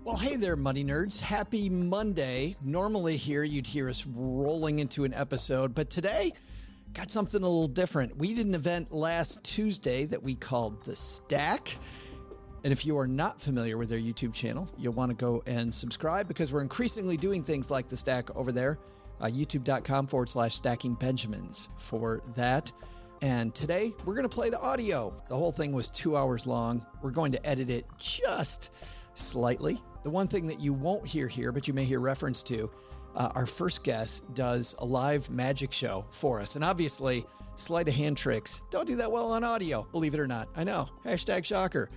Well, hey there, Money Nerds. Happy Monday. Normally here you'd hear us rolling into an episode, but today got something a little different. We did an event last Tuesday that we called The Stack. And if you are not familiar with their YouTube channel, you'll want to go and subscribe because we're increasingly doing things like The Stack over there. YouTube.com/Stacking Benjamins for that. And today we're going to play the audio. The whole thing was 2 hours long. We're going to edit it just slightly. The one thing that you won't hear here, but you may hear reference to, our first guest does a live magic show for us. And obviously, sleight of hand tricks don't do that well on audio, believe it or not. I know, #shocker.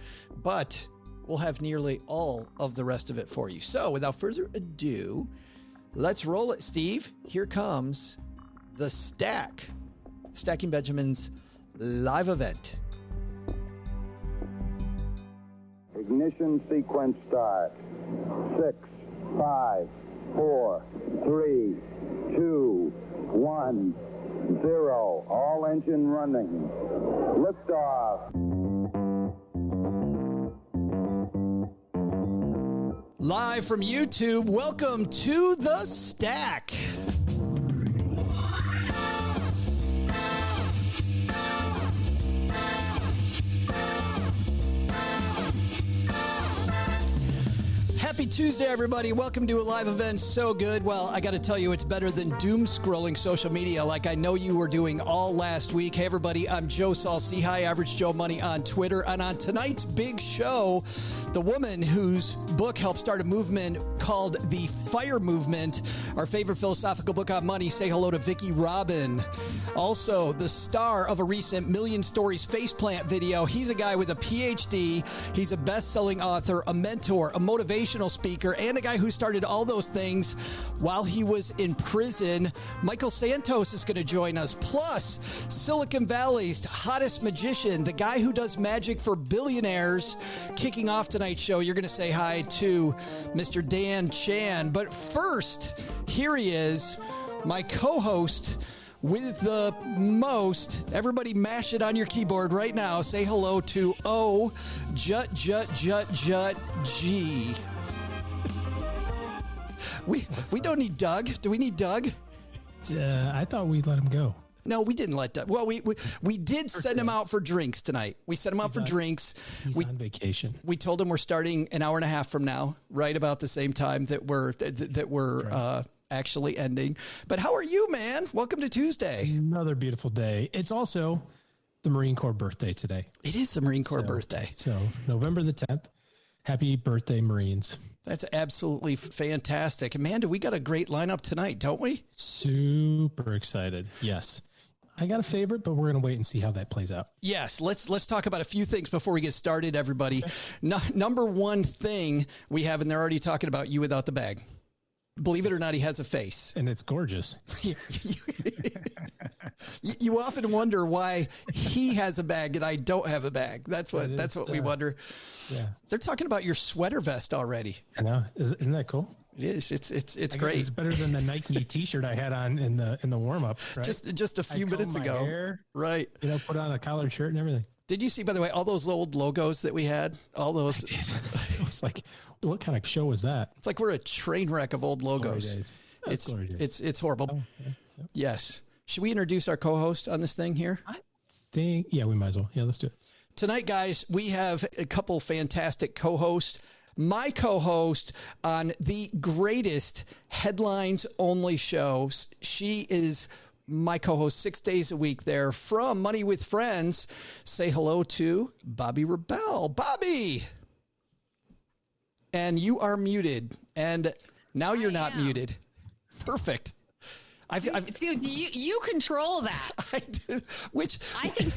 But we'll have nearly all of the rest of it for you. So without further ado, let's roll it, Steve. Here comes The Stack, Stacking Benjamins live event. Ignition sequence start. 6, 5, 4, 3, 2, 1, 0. All engine running. Liftoff. Live from YouTube, welcome to The Stack. Happy Tuesday, everybody. Welcome to a live event so good. Well, I got to tell you, it's better than doom scrolling social media like I know you were doing all last week. Hey, everybody, I'm Joe Saul-Sehy, Average Joe Money on Twitter. And on tonight's big show, the woman whose book helped start a movement called The FIRE Movement, our favorite philosophical book on money. Say hello to Vicki Robin. Also, the star of a recent Million Stories Faceplant video. He's a guy with a PhD. He's a best-selling author, a mentor, a motivational speaker, and a guy who started all those things while he was in prison. Michael Santos is going to join us. Plus, Silicon Valley's hottest magician, the guy who does magic for billionaires. Kicking off tonight's show, you're going to say hi to Mr. Dan Chan. But first, here he is, my co-host with the most. Everybody mash it on your keyboard right now. Say hello to Jut G. We don't need Doug. Do we need Doug? I thought we'd let him go. No, we didn't let Doug. Well, we did send him out for drinks tonight. We sent him out for drinks. He's on vacation. We told him we're starting an hour and a half from now, right about the same time that we're actually ending. But how are you, man? Welcome to Tuesday. Another beautiful day. It's also the Marine Corps birthday today. It is the Marine Corps birthday. So November the 10th. Happy birthday, Marines. That's absolutely fantastic. Amanda, we got a great lineup tonight, don't we? Super excited. Yes. I got a favorite, but we're going to wait and see how that plays out. Yes, let's talk about a few things before we get started, everybody. Okay. Number one thing we have, and they're already talking about you without the bag. Believe it or not, he has a face. And it's gorgeous. You often wonder why he has a bag and I don't have a bag. That's what we wonder. Yeah. They're talking about your sweater vest already. I know. Isn't that cool? It is. It's great. It's better than the Nike t-shirt I had on in the warm up, right? Just a few minutes ago. Hair, right. Put on a collared shirt and everything. Did you see, by the way, all those old logos that we had? All those. It was like, what kind of show was that? It's like we're a train wreck of old logos. It's horrible. Oh, yeah. Yes. Should we introduce our co-host on this thing here? I think, yeah, we might as well. Yeah, let's do it. Tonight, guys, we have a couple fantastic co-hosts. My co-host on the greatest headlines only show. She is my co-host 6 days a week there from Money with Friends. Say hello to Bobby Rebell. Bobby! And you are muted. And now you're not muted. Perfect. Dude, you control that. I do. I think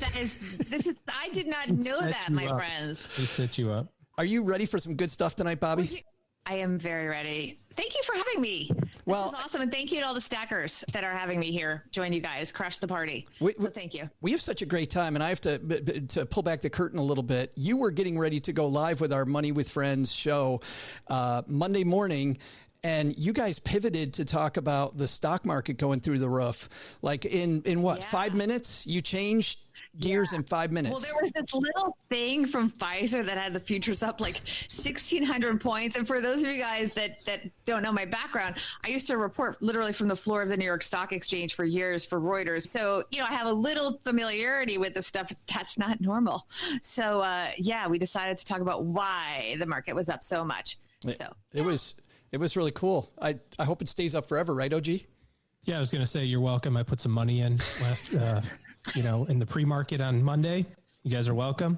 I did not know that, my friends. He set you up. Are you ready for some good stuff tonight, Bobby? I am very ready. Thank you for having me. This is awesome. And thank you to all the stackers that are having me here. Join you guys. Crush the party. So thank you. We have such a great time. And I have to pull back the curtain a little bit. You were getting ready to go live with our Money with Friends show Monday morning. And you guys pivoted to talk about the stock market going through the roof. Like in what, 5 minutes? You changed gears in 5 minutes. Well, there was this little thing from Pfizer that had the futures up like 1,600 points. And for those of you guys that don't know my background, I used to report literally from the floor of the New York Stock Exchange for years for Reuters. So, I have a little familiarity with the stuff that's not normal. So, we decided to talk about why the market was up so much. It was really cool. I hope it stays up forever, right, OG? Yeah, I was going to say, you're welcome. I put some money in last, in the pre-market on Monday. You guys are welcome.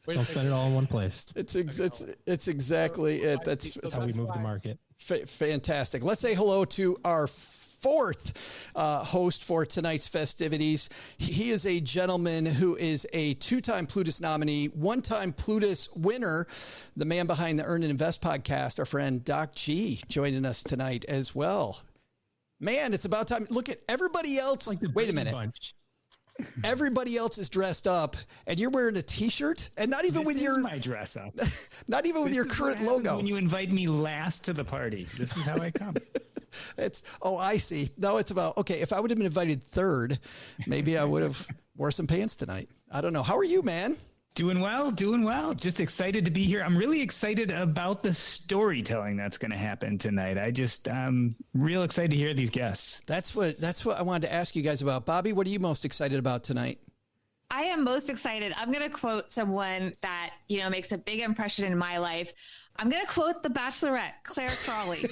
Don't spend it all in one place. It's exactly it. That's how we move the market. Fantastic. Let's say hello to our fourth host for tonight's festivities. He is a gentleman who is a 2-time Plutus nominee, 1-time Plutus winner, the man behind the Earn and Invest podcast, our friend Doc G, joining us tonight as well. Man, it's about time. Look at everybody else. Wait a minute. Bunch. Everybody else is dressed up, and you're wearing a T-shirt, and not even with my dress up. Not even with your current logo. When you invite me last to the party, this is how I come. I see. No, it's about, okay, if I would have been invited third, maybe I would have wore some pants tonight. I don't know. How are you, man? Doing well. Just excited to be here. I'm really excited about the storytelling that's going to happen tonight. I'm real excited to hear these guests. That's what I wanted to ask you guys about. Bobby, what are you most excited about tonight? I am most excited. I'm going to quote someone that, makes a big impression in my life. I'm going to quote the Bachelorette, Claire Crawley.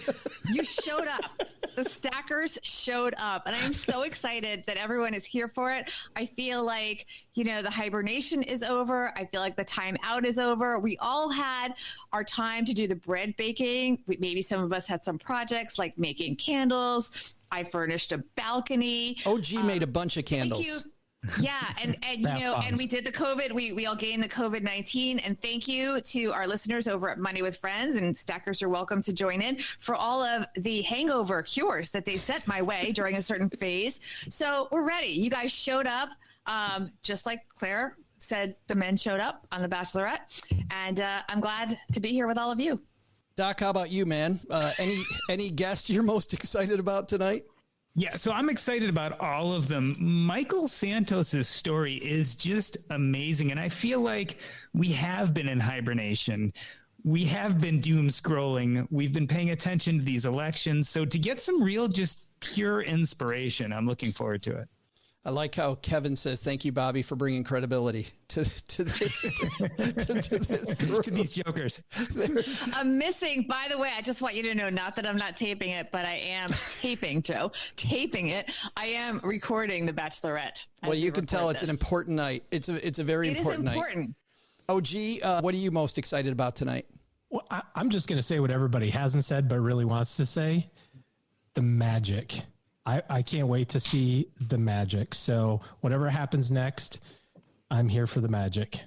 You showed up. The stackers showed up. And I am so excited that everyone is here for it. I feel like, the hibernation is over. I feel like the time out is over. We all had our time to do the bread baking. Maybe some of us had some projects like making candles. I furnished a balcony. OG made a bunch of candles. Thank you. Yeah. And and we did the COVID, we all gained the COVID-19, and thank you to our listeners over at Money with Friends, and stackers are welcome to join in for all of the hangover cures that they sent my way during a certain phase. So we're ready. You guys showed up. Just like Claire said, the men showed up on The Bachelorette, and I'm glad to be here with all of you. Doc, how about you, man? Any guests you're most excited about tonight? Yeah, so I'm excited about all of them. Michael Santos's story is just amazing, and I feel like we have been in hibernation. We have been doom scrolling. We've been paying attention to these elections. So to get some real, just pure inspiration, I'm looking forward to it. I like how Kevin says, "Thank you, Bobby, for bringing credibility to this to this group." To these jokers. I'm missing. By the way, I just want you to know, not that I'm not taping it, but I am taping it. I am recording The Bachelorette. Well, you can tell it's an important night. It's a very important night. OG, what are you most excited about tonight? Well, I'm just going to say what everybody hasn't said, but really wants to say: the magic. I can't wait to see the magic. So whatever happens next, I'm here for the magic.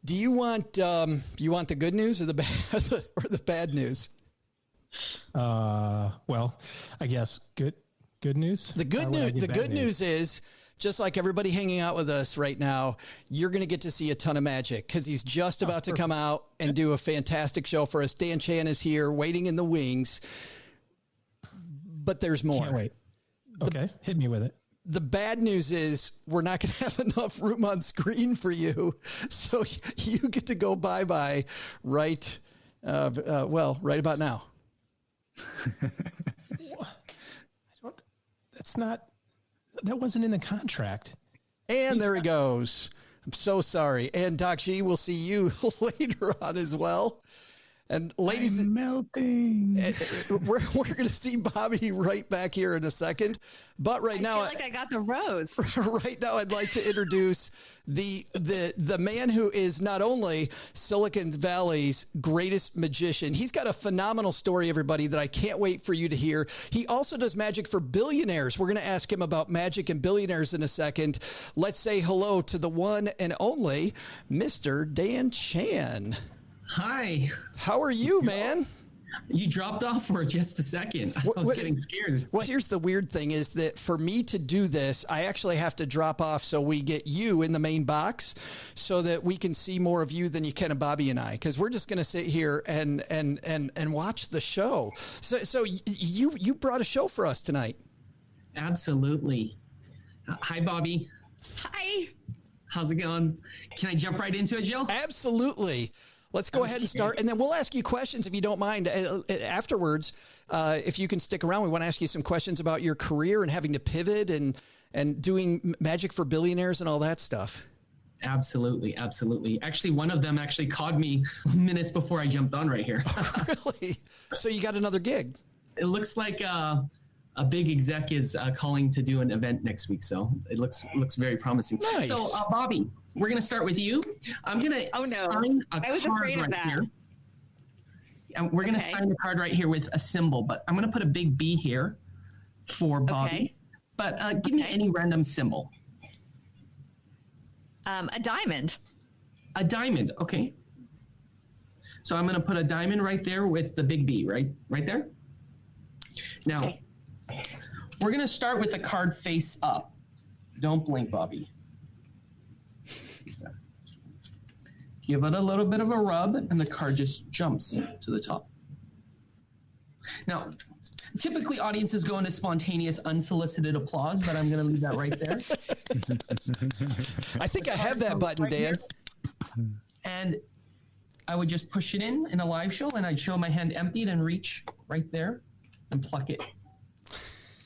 Do you want the good news or the bad news? Well, I guess good news. The good news is, just like everybody hanging out with us right now, you're going to get to see a ton of magic because he's just about to come out and do a fantastic show for us. Dan Chan is here waiting in the wings, but there's more. Can't wait. Okay, hit me with it. The bad news is we're not going to have enough room on screen for you, so you get to go bye-bye right about now. That wasn't in the contract. And there he goes. I'm so sorry. And Doc G, we'll see you later on as well. And ladies, I'm melting. We're going to see Bobby right back here in a second. But right now, I feel like I got the rose. Right now, I'd like to introduce the man who is not only Silicon Valley's greatest magician. He's got a phenomenal story, everybody, that I can't wait for you to hear. He also does magic for billionaires. We're going to ask him about magic and billionaires in a second. Let's say hello to the one and only Mr. Dan Chan. Hi. How are you, man? You dropped off for just a second. I was getting scared. Well, here's the weird thing is that for me to do this, I actually have to drop off so we get you in the main box so that we can see more of you than you can of Bobby and I, because we're just going to sit here and watch the show. So you brought a show for us tonight. Absolutely. Hi, Bobby. Hi. How's it going? Can I jump right into it, Joe? Absolutely. Let's go ahead and start, and then we'll ask you questions if you don't mind afterwards. If you can stick around, we want to ask you some questions about your career and having to pivot and doing Magic for Billionaires and all that stuff. Absolutely. Actually, one of them actually called me minutes before I jumped on right here. Really? So you got another gig? It looks like a big exec is calling to do an event next week, so it looks very promising. Nice. So, Bobby, we're gonna start with you. I'm gonna sign a I was card afraid of right that. here. And we're gonna sign the card right here with a symbol, but I'm gonna put a big B here for Bobby. Okay. But give me any random symbol. A diamond. A diamond, okay. So I'm gonna put a diamond right there with the big B, right there. Now. Okay. We're going to start with the card face up. Don't blink, Bobby. Give it a little bit of a rub, and the card just jumps to the top. Now, typically audiences go into spontaneous, unsolicited applause, but I'm going to leave that right there. I think I have that button, Dan. And I would just push it in a live show, and I'd show my hand emptied and reach right there and pluck it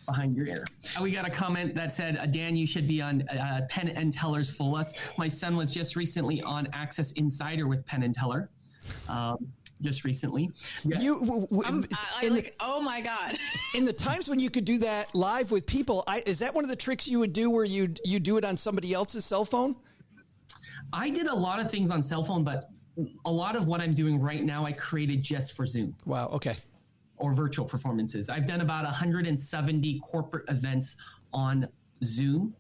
behind your ear. We got a comment that said, Dan, you should be on Penn and Teller's Full Us. My son was just recently on Access Insider with Penn and Teller. Just recently. Yeah. Oh my God. In the times when you could do that live with people, is that one of the tricks you would do where you do it on somebody else's cell phone? I did a lot of things on cell phone, but a lot of what I'm doing right now, I created just for Zoom. Wow. Okay. Or virtual performances. I've done about 170 corporate events on Zoom.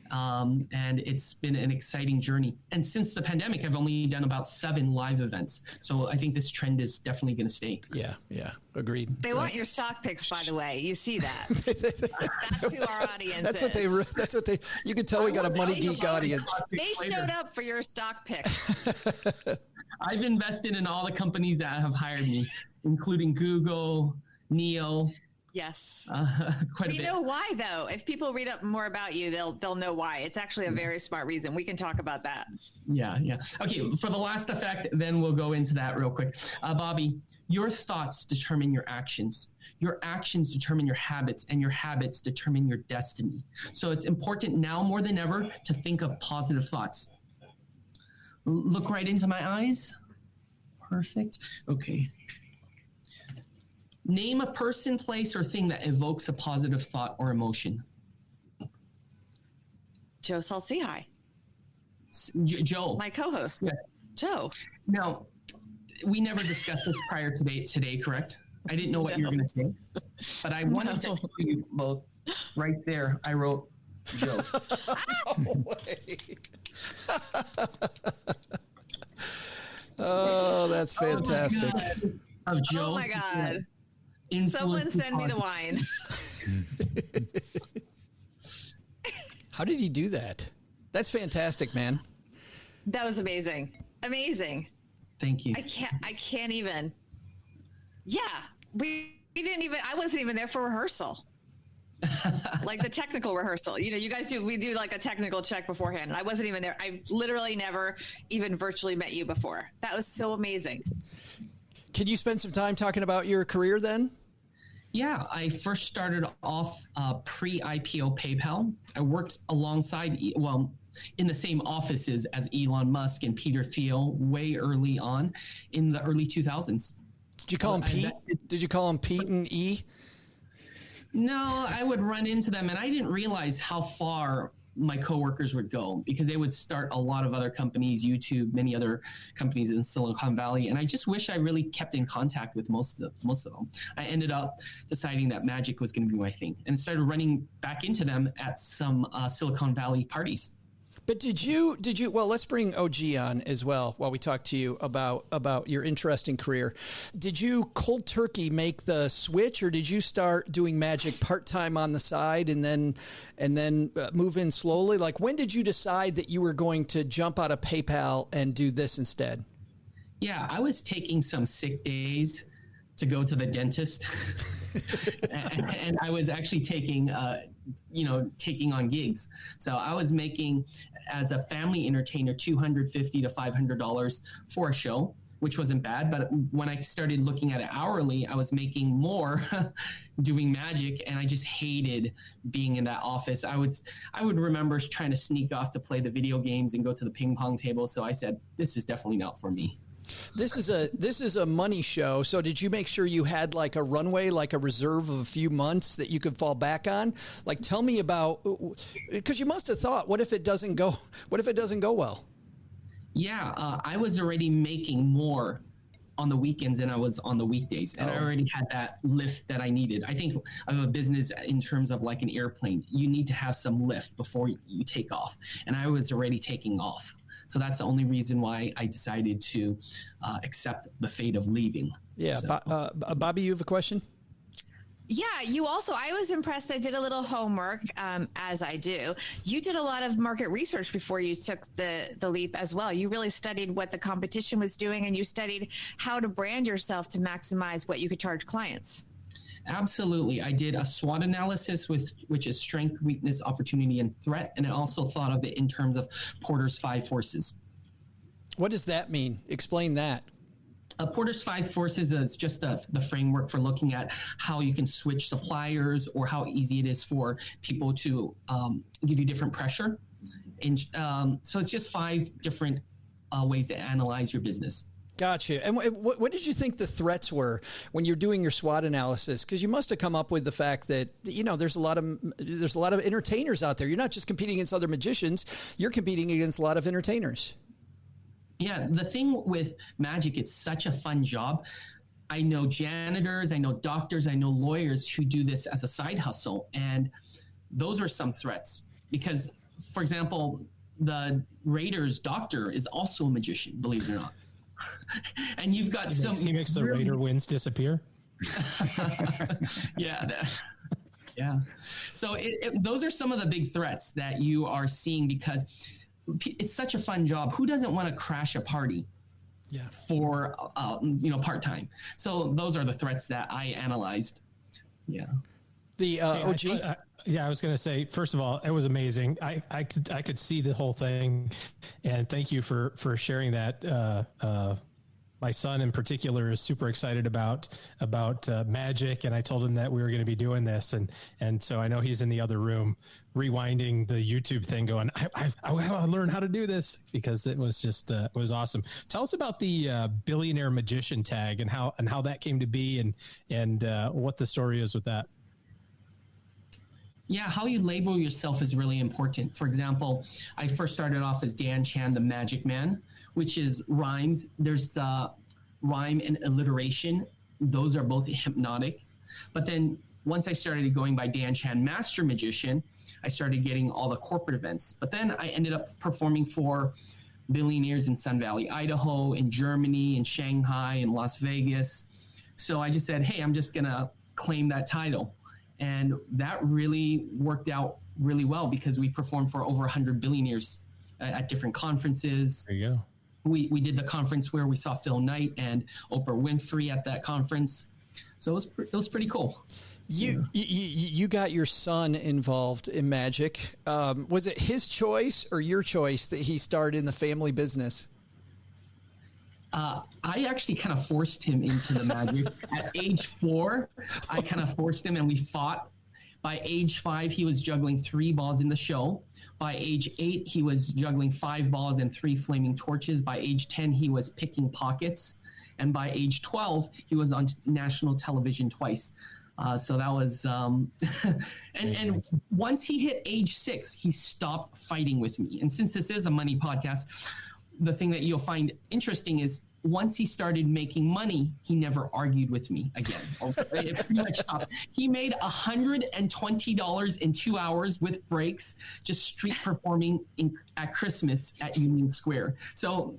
And it's been an exciting journey. And since the pandemic, I've only done about 7 live events. So I think this trend is definitely going to stay. Yeah. Agreed. They want your stock picks, by the way. You see that. That's who our audience is. That's what they, you can tell we got a money geek audience. They showed up for your stock picks. I've invested in all the companies that have hired me, including Google, Neo. Yes. Quite a bit. You know why, though? If people read up more about you, they'll know why. It's actually a very smart reason. We can talk about that. Yeah. Okay, for the last effect, then we'll go into that real quick. Bobby, your thoughts determine your actions. Your actions determine your habits, and your habits determine your destiny. So it's important now more than ever to think of positive thoughts. Look right into my eyes. Perfect. Okay. Name a person, place, or thing that evokes a positive thought or emotion. Joe Saul-Sehy. Joe. My co-host. Yes. Joe. Now, we never discussed this prior to today, correct? I didn't know what you were going to say, but I wanted to show you both. Right there, I wrote Joe. No way. Oh, that's fantastic. Oh, Joe. Oh my God. Someone send me the wine. How did he do that? That's fantastic, man. That was amazing. Amazing. Thank you. I can't even. Yeah. We didn't even, I wasn't even there for rehearsal. Like the technical rehearsal. You know, you guys we do like a technical check beforehand. And I wasn't even there. I've literally never even virtually met you before. That was so amazing. Can you spend some time talking about your career then? Yeah, I first started off pre-IPO PayPal. I worked alongside, in the same offices as Elon Musk and Peter Thiel way early on in the early 2000s. Did you call him Pete? Did you call him Pete and E? No, I would run into them, and I didn't realize how far my coworkers would go because they would start a lot of other companies, YouTube, many other companies in Silicon Valley. And I just wish I really kept in contact with most of them. I ended up deciding that magic was going to be my thing and started running back into them at some Silicon Valley parties. But did you, well, let's bring OG on as well while we talk to you about your interesting career. Did you cold turkey make the switch, or did you start doing magic part-time on the side and then move in slowly? Like, when did you decide that you were going to jump out of PayPal and do this instead? Yeah, I was taking some sick days to go to the dentist. and I was actually taking on gigs. So I was making, as a family entertainer, $250 to $500 for a show, which wasn't bad. But when I started looking at it hourly, I was making more doing magic, and I just hated being in that office. I would remember trying to sneak off to play the video games and go to the ping pong table. So I said, this is definitely not for me. This is a money show. So did you make sure you had like a runway, like a reserve of a few months that you could fall back on? Like, tell me about, because you must have thought, what if it doesn't go well? Yeah, I was already making more on the weekends than I was on the weekdays. And I already had that lift that I needed. I think of a business in terms of like an airplane. You need to have some lift before you take off. And I was already taking off. So that's the only reason why I decided to accept the fate of leaving. Yeah. So. Bobby, you have a question? Yeah, I was impressed. I did a little homework, as I do. You did a lot of market research before you took the leap as well. You really studied what the competition was doing, and you studied how to brand yourself to maximize what you could charge clients. Absolutely. I did a SWOT analysis, which is strength, weakness, opportunity, and threat. And I also thought of it in terms of Porter's 5 forces. What does that mean? Explain that. Porter's 5 forces is just the framework for looking at how you can switch suppliers, or how easy it is for people to give you different pressure. And so it's just 5 different ways to analyze your business. Gotcha. And what did you think the threats were when you're doing your SWOT analysis? Because you must have come up with the fact that, there's a lot of entertainers out there. You're not just competing against other magicians. You're competing against a lot of entertainers. Yeah. The thing with magic, it's such a fun job. I know janitors, I know doctors, I know lawyers who do this as a side hustle. And those are some threats because, for example, the Raiders doctor is also a magician, believe it or not. And you've got he makes the Raider wins disappear. Yeah. Yeah. So those are some of the big threats that you are seeing because it's such a fun job. Who doesn't want to crash a party? Yeah. For part-time. So those are the threats that I analyzed. Yeah. The OG. I was going to say, first of all, it was amazing. I could see the whole thing, and thank you for sharing that. My son in particular is super excited about magic, and I told him that we were going to be doing this, and so I know he's in the other room rewinding the YouTube thing, going, I want to learn how to do this because it was just it was awesome. Tell us about the billionaire magician tag and how that came to be, and what the story is with that. Yeah, how you label yourself is really important. For example, I first started off as Dan Chan, the Magic Man, which is rhymes. There's the rhyme and alliteration. Those are both hypnotic. But then once I started going by Dan Chan, Master Magician, I started getting all the corporate events. But then I ended up performing for billionaires in Sun Valley, Idaho, in Germany, in Shanghai, in Las Vegas. So I just said, hey, I'm just going to claim that title. And that really worked out really well because we performed for over 100 billionaires at different conferences. There you go. We did the conference where we saw Phil Knight and Oprah Winfrey at that conference. So it was pretty cool. You got your son involved in magic. Was it his choice or your choice that he started in the family business? I actually kind of forced him into the magic. At age 4, I kind of forced him and we fought. By age 5, he was juggling 3 balls in the show. By age 8, he was juggling 5 balls and 3 flaming torches. By age 10, he was picking pockets. And by age 12, he was on national television twice. So that was, and once he hit age 6, he stopped fighting with me. And since this is a money podcast, the thing that you'll find interesting is once he started making money, he never argued with me again. It pretty much stopped. He made $120 in 2 hours with breaks, just street performing at Christmas at Union Square. So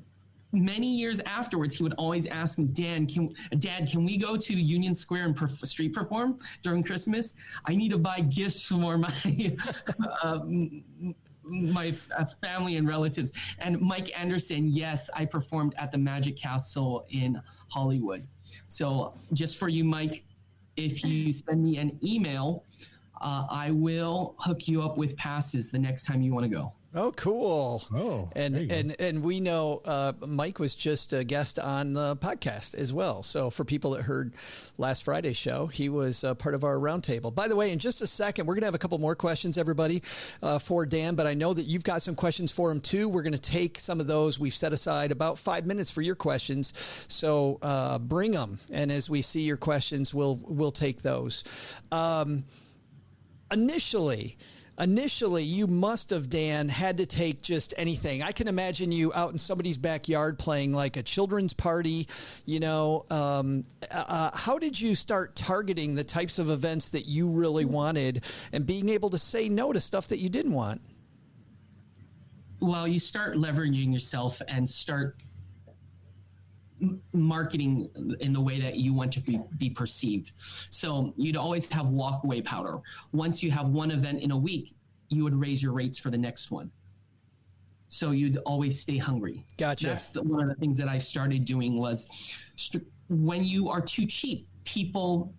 many years afterwards, he would always ask me, Dad, can we go to Union Square and street perform during Christmas? I need to buy gifts for my family and relatives. And Mike Anderson, yes, I performed at the Magic Castle in Hollywood. So just for you, Mike, if you send me an email, I will hook you up with passes the next time you want to go. Oh, cool. Oh, and we know Mike was just a guest on the podcast as well. So for people that heard last Friday's show, he was part of our roundtable. By the way, in just a second, we're going to have a couple more questions, everybody, for Dan, but I know that you've got some questions for him too. We're going to take some of those. We've set aside about 5 minutes for your questions. So bring them. And as we see your questions, we'll take those. Initially, you must have, Dan, had to take just anything. I can imagine you out in somebody's backyard playing like a children's party, you know. How did you start targeting the types of events that you really wanted and being able to say no to stuff that you didn't want? Well, you start leveraging yourself and start marketing in the way that you want to be perceived. So you'd always have walkaway powder. Once you have one event in a week, you would raise your rates for the next one. So you'd always stay hungry. Gotcha. That's one of the things that I started doing was when you are too cheap, people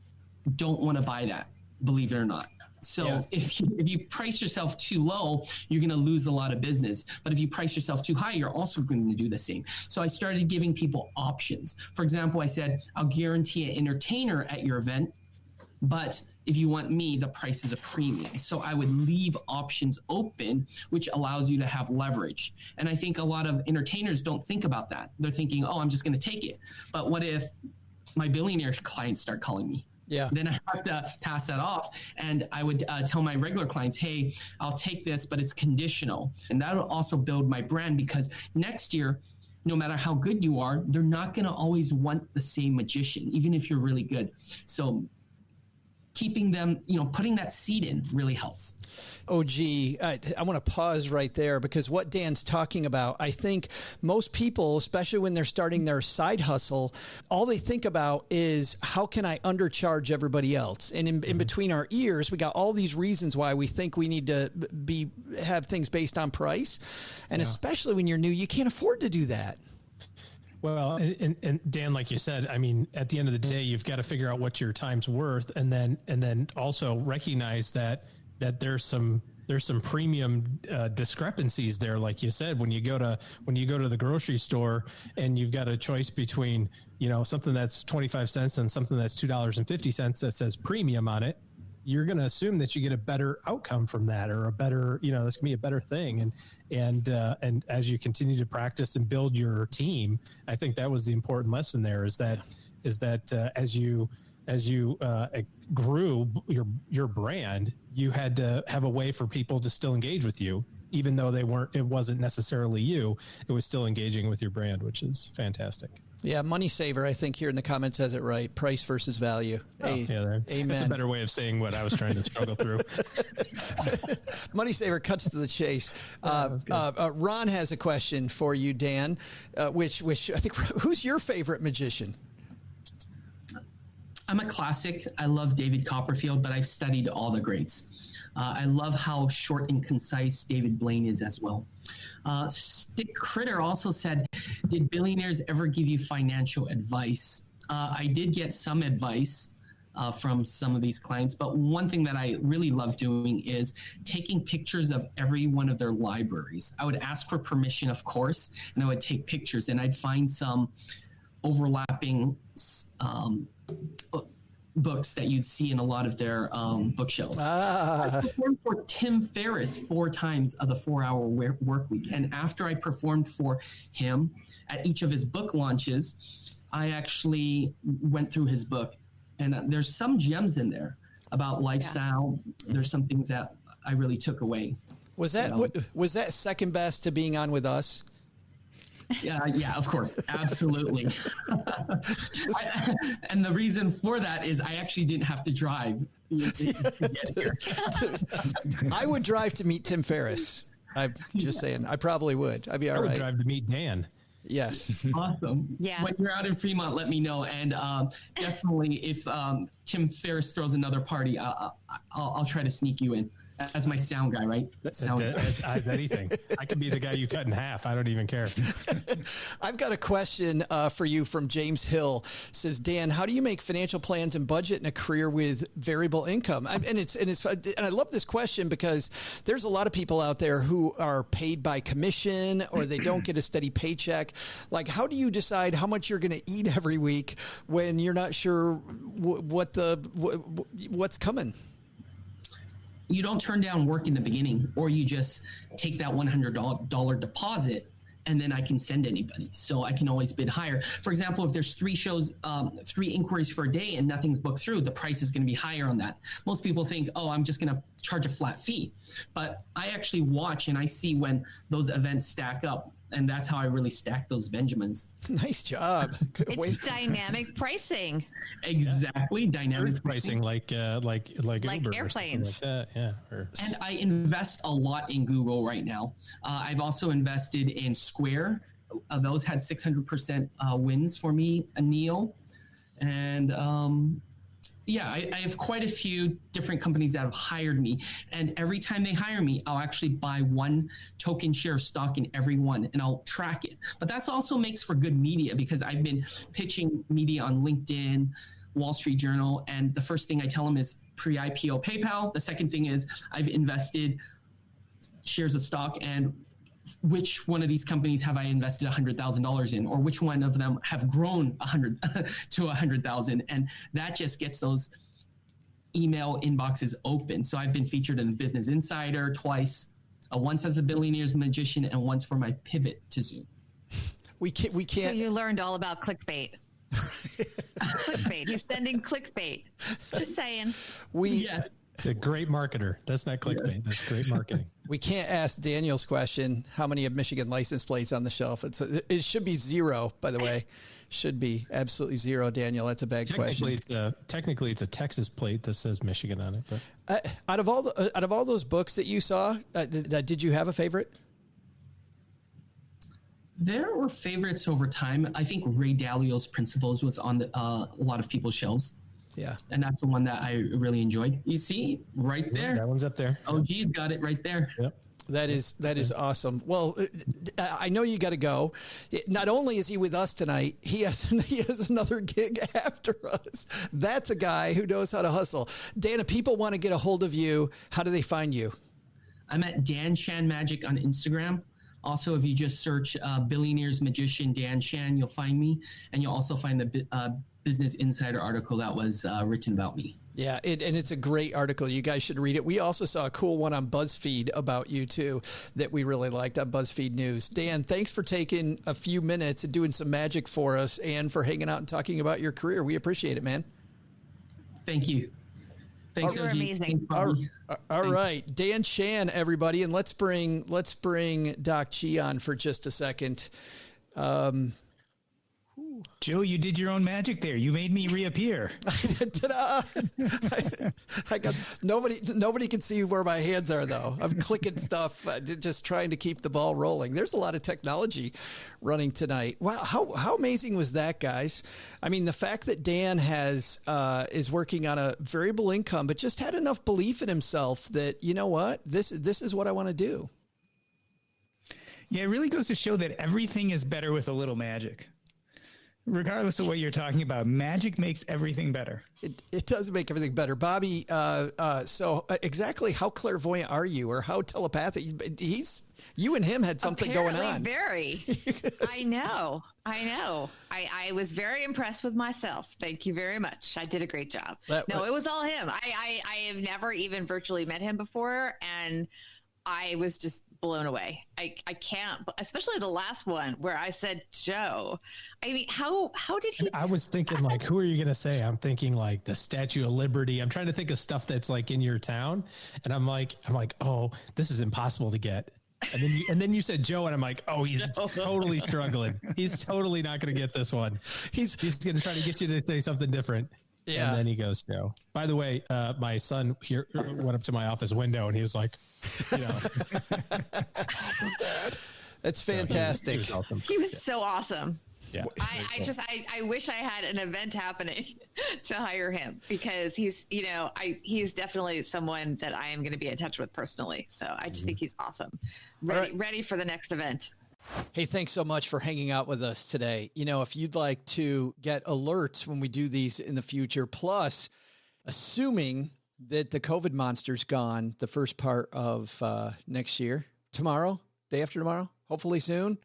don't want to buy that, believe it or not. So if you price yourself too low, you're going to lose a lot of business. But if you price yourself too high, you're also going to do the same. So I started giving people options. For example, I said, I'll guarantee an entertainer at your event, but if you want me, the price is a premium. So I would leave options open, which allows you to have leverage. And I think a lot of entertainers don't think about that. They're thinking, oh, I'm just going to take it. But what if my billionaire clients start calling me? Yeah. Then I have to pass that off. And I would tell my regular clients, hey, I'll take this, but it's conditional. And that'll also build my brand because next year, no matter how good you are, they're not going to always want the same magician, even if you're really good. So keeping them, putting that seed in really helps. Oh, gee, I want to pause right there because what Dan's talking about, I think most people, especially when they're starting their side hustle, all they think about is how can I undercharge everybody else? And in between our ears, we got all these reasons why we think we need to have things based on price. And especially when you're new, you can't afford to do that. Well, and Dan, like you said, I mean, at the end of the day, you've got to figure out what your time's worth, and then also recognize that there's some premium discrepancies there. Like you said, when you go to the grocery store and you've got a choice between something that's 25 cents and something that's $2.50 that says premium on it, you're going to assume that you get a better outcome from that, or a better, that's going to be a better thing. And as you continue to practice and build your team, I think that was the important lesson there is that as you grew your brand, you had to have a way for people to still engage with you, even though it wasn't necessarily you, it was still engaging with your brand, which is fantastic. Yeah, Money Saver, I think here in the comments says it right. Price versus value. Amen. That's a better way of saying what I was trying to struggle through. Money Saver cuts to the chase. Ron has a question for you, Dan, which I think, who's your favorite magician? I'm a classic. I love David Copperfield, but I've studied all the greats. I love how short and concise David Blaine is as well. Stick Critter also said, did billionaires ever give you financial advice? I did get some advice from some of these clients, but one thing that I really love doing is taking pictures of every one of their libraries. I would ask for permission, of course, and I would take pictures, and I'd find some overlapping books that you'd see in a lot of their bookshelves. I performed for Tim Ferriss 4 times of the 4-hour work week. And after I performed for him at each of his book launches, I actually went through his book. And there's some gems in there about lifestyle. Yeah. There's some things that I really took away. Was that second best to being on with us? Yeah, of course. Absolutely. And the reason for that is I actually didn't have to drive to get here. I would drive to meet Tim Ferriss. I'm just saying, I probably would. I'd be all right. I would drive to meet Dan. Yes. Awesome. Yeah. When you're out in Fremont, let me know. And definitely if Tim Ferriss throws another party, I'll try to sneak you in. as my sound guy, right? Sound guy. As anything. I could be the guy you cut in half. I don't even care. I've got a question for you from James Hill. Says, Dan, how do you make financial plans and budget in a career with variable income? And I love this question because there's a lot of people out there who are paid by commission or they don't get a steady paycheck. Like, how do you decide how much you're going to eat every week when you're not sure what's coming? You don't turn down work in the beginning, or you just take that $100 deposit and then I can send anybody. So I can always bid higher. For example, if there's 3 shows, 3 inquiries for a day and nothing's booked through, the price is going to be higher on that. Most people think, oh, I'm just going to charge a flat fee. But I actually watch and I see when those events stack up. And that's how I really stack those Benjamins. Nice job. It's dynamic pricing. Exactly. Yeah. Dynamic pricing like Uber airplanes. like that. Yeah. And I invest a lot in Google right now. I've also invested in Square. Those had 600% wins for me, a Neo. And I have quite a few different companies that have hired me. And every time they hire me, I'll actually buy 1 token share of stock in every one and I'll track it. But that also makes for good media because I've been pitching media on LinkedIn, Wall Street Journal. And the first thing I tell them is pre-IPO PayPal. The second thing is I've invested shares of stock and which one of these companies have I invested $100,000 in, or which one of them have grown 100 to 100,000, and that just gets those email inboxes open. So I've been featured in Business Insider twice, once as a Billionaire's Magician, and once for my pivot to Zoom. We can't. So you learned all about clickbait. Clickbait. He's sending clickbait. Just saying. Yes. It's a great marketer. That's not clickbait. That's great marketing. We can't ask Daniel's question. How many have Michigan license plates on the shelf? It should be 0, by the way. Should be absolutely 0, Daniel. That's a bad question. Technically, it's a Texas plate that says Michigan on it. But out of all those books that you saw, did you have a favorite? There were favorites over time. I think Ray Dalio's Principles was on a lot of people's shelves. Yeah. And that's the one that I really enjoyed. You see, right there. That one's up there. OG's got it right there. Yep. That is awesome. Well, I know you got to go. Not only is he with us tonight, he has another gig after us. That's a guy who knows how to hustle. Dan, if people want to get a hold of you, how do they find you? I'm at Dan Shan Magic on Instagram. Also, if you just search Billionaire's Magician Dan Shan, you'll find me. And you'll also find the Business Insider article that was written about me. Yeah, and it's a great article. You guys should read it. We also saw a cool one on BuzzFeed about you, too, that we really liked on BuzzFeed News. Dan, thanks for taking a few minutes and doing some magic for us and for hanging out and talking about your career. We appreciate it, man. Thank you. Thanks, You're OG. amazing. All right. Dan Shan, everybody. And let's bring Doc Chi on for just a second. Joe, you did your own magic there. You made me reappear. Ta-da! I got nobody can see where my hands are though. I'm clicking stuff, just trying to keep the ball rolling. There's a lot of technology running tonight. Wow, how amazing was that, guys? I mean, the fact that Dan is working on a variable income, but just had enough belief in himself that, you know what, this is what I want to do. Yeah, it really goes to show that everything is better with a little magic. Regardless of what you're talking about, magic makes everything better. It does make everything better. Bobby, so exactly how clairvoyant are you, or how telepathic? You and him had something Apparently going on. Very. I know. I was very impressed with myself. Thank you very much. I did a great job. It was all him. I have never even virtually met him before, and I was just blown away. I can't, especially the last one where I said Joe. I mean, how did he? I was thinking, like, who are you going to say? I'm thinking like the Statue of Liberty. I'm trying to think of stuff that's like in your town, and I'm like, oh, this is impossible to get. And then you said Joe, and I'm like, oh, he's totally struggling. He's totally not going to get this one. He's going to try to get you to say something different. Yeah. And then he goes, Joe. By the way, my son here went up to my office window and he was like, you know. That's fantastic. He was awesome. He was so awesome. Yeah. I wish I had an event happening to hire him, because he's definitely someone that I am going to be in touch with personally. So I just think he's awesome. Ready for the next event. Hey, thanks so much for hanging out with us today. If you'd like to get alerts when we do these in the future, plus assuming that the COVID monster's gone the first part of next year, tomorrow, day after tomorrow, hopefully soon.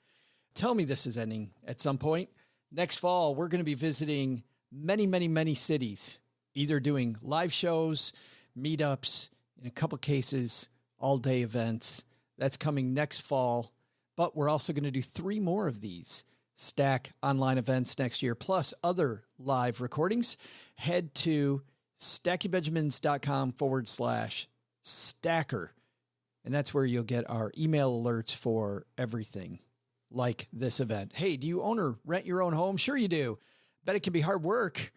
Tell me this is ending at some point. Next fall, we're going to be visiting many, many, many cities, either doing live shows, meetups, in a couple cases, all-day events. That's coming next fall. But we're also going to do 3 more of these Stack online events next year, plus other live recordings. Head to stackybenjamins.com/stacker. And that's where you'll get our email alerts for everything like this event. Hey, do you own or rent your own home? Sure you do. Bet it can be hard work.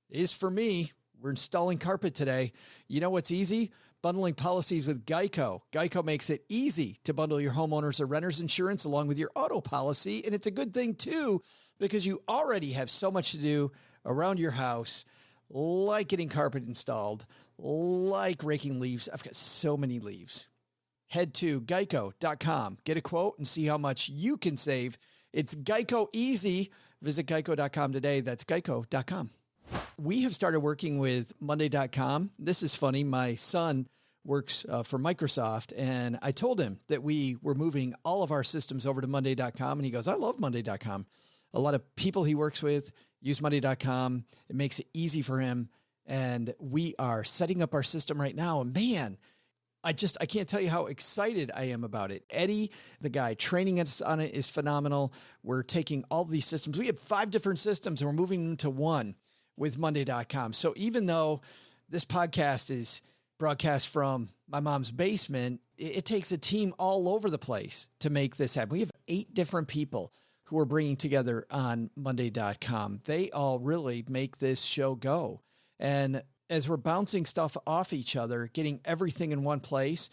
It is for me. We're installing carpet today. You know what's easy? Bundling policies with Geico. Geico makes it easy to bundle your homeowners or renters insurance along with your auto policy. And it's a good thing too, because you already have so much to do around your house, like getting carpet installed, like raking leaves. I've got so many leaves. Head to geico.com, get a quote, and see how much you can save. It's Geico easy. Visit geico.com today. That's geico.com. We have started working with Monday.com. This is funny. My son works for Microsoft, and I told him that we were moving all of our systems over to Monday.com, and he goes, I love Monday.com. A lot of people he works with use Monday.com. It makes it easy for him, and we are setting up our system right now, and man, I can't tell you how excited I am about it. Eddie, the guy training us on it, is phenomenal. We're taking all of these systems. We have 5 different systems, and we're moving them to one with Monday.com. So even though this podcast is broadcast from my mom's basement, it takes a team all over the place to make this happen. We have 8 different people who are bringing together on Monday.com. They all really make this show go. And as we're bouncing stuff off each other, getting everything in one place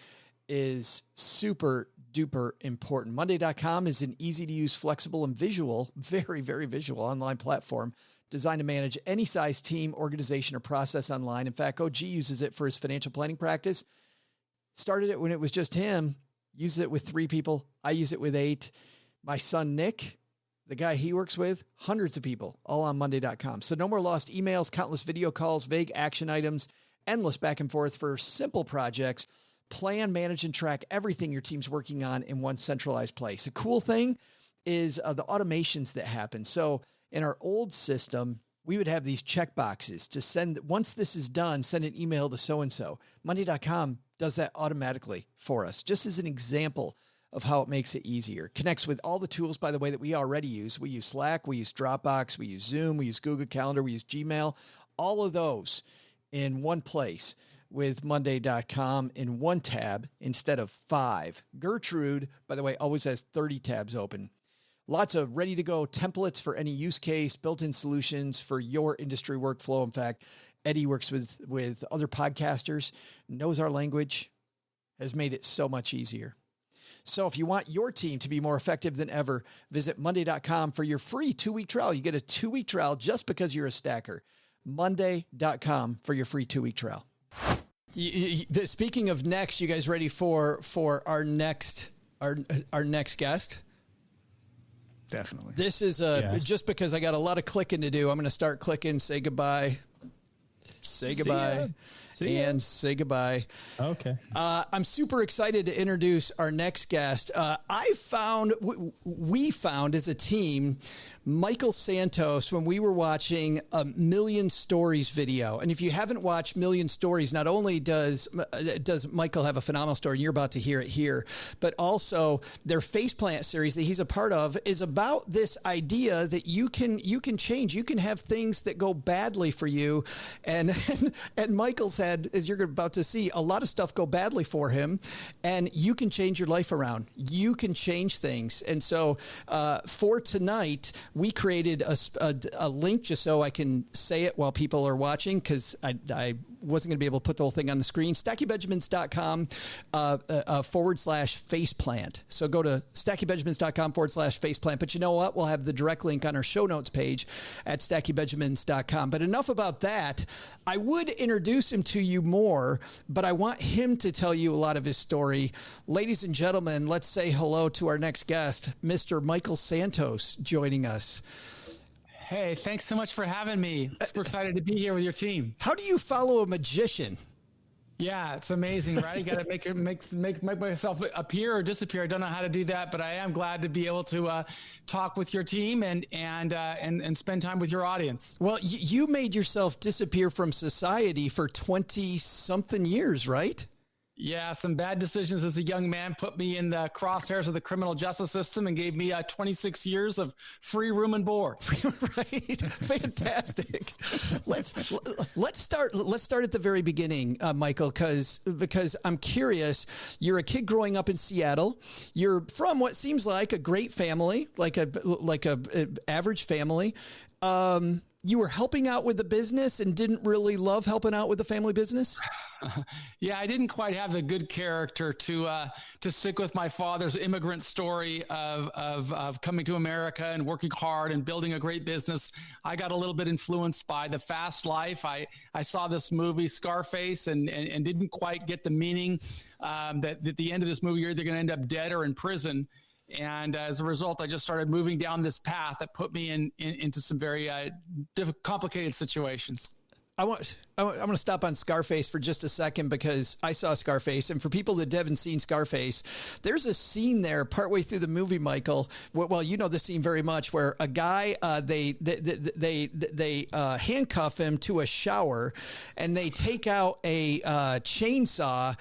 is super duper important. Monday.com is an easy to use, flexible, and visual, very, very visual online platform designed to manage any size team, organization, or process online. In fact, OG uses it for his financial planning practice. Started it when it was just him, used it with 3 people. I use it with 8. My son, Nick, the guy he works with, hundreds of people, all on Monday.com. So no more lost emails, countless video calls, vague action items, endless back and forth for simple projects. Plan, manage, and track everything your team's working on in one centralized place. A cool thing is the automations that happen. So in our old system, we would have these check boxes to send. Once this is done, send an email to so-and-so. Monday.com does that automatically for us, just as an example of how it makes it easier. Connects with all the tools, by the way, that we already use. We use Slack, we use Dropbox, we use Zoom, we use Google Calendar, we use Gmail, all of those in one place with Monday.com in one tab instead of 5. Gertrude, by the way, always has 30 tabs open. Lots of ready-to-go templates for any use case, built-in solutions for your industry workflow. In fact, Eddie works with other podcasters, knows our language, has made it so much easier. So if you want your team to be more effective than ever, visit Monday.com for your free 2-week trial. You get a 2-week trial just because you're a stacker. Monday.com for your free 2-week trial. Speaking of next, you guys ready for our next guest? Definitely. This is just because I got a lot of clicking to do. I'm going to start clicking, say goodbye, say goodbye, and say goodbye. Okay. I'm super excited to introduce our next guest. We found as a team, Michael Santos, when we were watching a Million Stories video. And if you haven't watched Million Stories, not only does Michael have a phenomenal story, and you're about to hear it here, but also their Faceplant series that he's a part of is about this idea that you can change. You can have things that go badly for you. And Michael's had, as you're about to see, a lot of stuff go badly for him, and you can change your life around. You can change things. And so for tonight, we created a link just so I can say it while people are watching, because I wasn't going to be able to put the whole thing on the screen. StackyBenjamins.com /faceplant. So go to StackyBenjamins.com /faceplant. But you know what? We'll have the direct link on our show notes page at StackyBenjamins.com. But enough about that. I would introduce him to you more, but I want him to tell you a lot of his story. Ladies and gentlemen, let's say hello to our next guest, Mr. Michael Santos, joining us. Hey, thanks so much for having me. Super excited to be here with your team. How do you follow a magician? Yeah, it's amazing, right? You got to make myself appear or disappear. I don't know how to do that, but I am glad to be able to talk with your team and spend time with your audience. Well, you made yourself disappear from society for 20-something years, right? Yeah, some bad decisions as a young man put me in the crosshairs of the criminal justice system and gave me 26 years of free room and board. Right, fantastic. Let's start at the very beginning, Michael, because I'm curious. You're a kid growing up in Seattle. You're from what seems like a great family, like a average family. You were helping out with the business and didn't really love helping out with the family business? Yeah, I didn't quite have the good character to stick with my father's immigrant story of coming to America and working hard and building a great business. I got a little bit influenced by the fast life. I saw this movie Scarface and didn't quite get the meaning that at the end of this movie, you're either going to end up dead or in prison. And as a result, I just started moving down this path that put me into some very complicated situations. I want to stop on Scarface for just a second because I saw Scarface. And for people that haven't seen Scarface, there's a scene there partway through the movie, Michael. Well, you know the scene very much, where a guy, they handcuff him to a shower and they take out a chainsaw.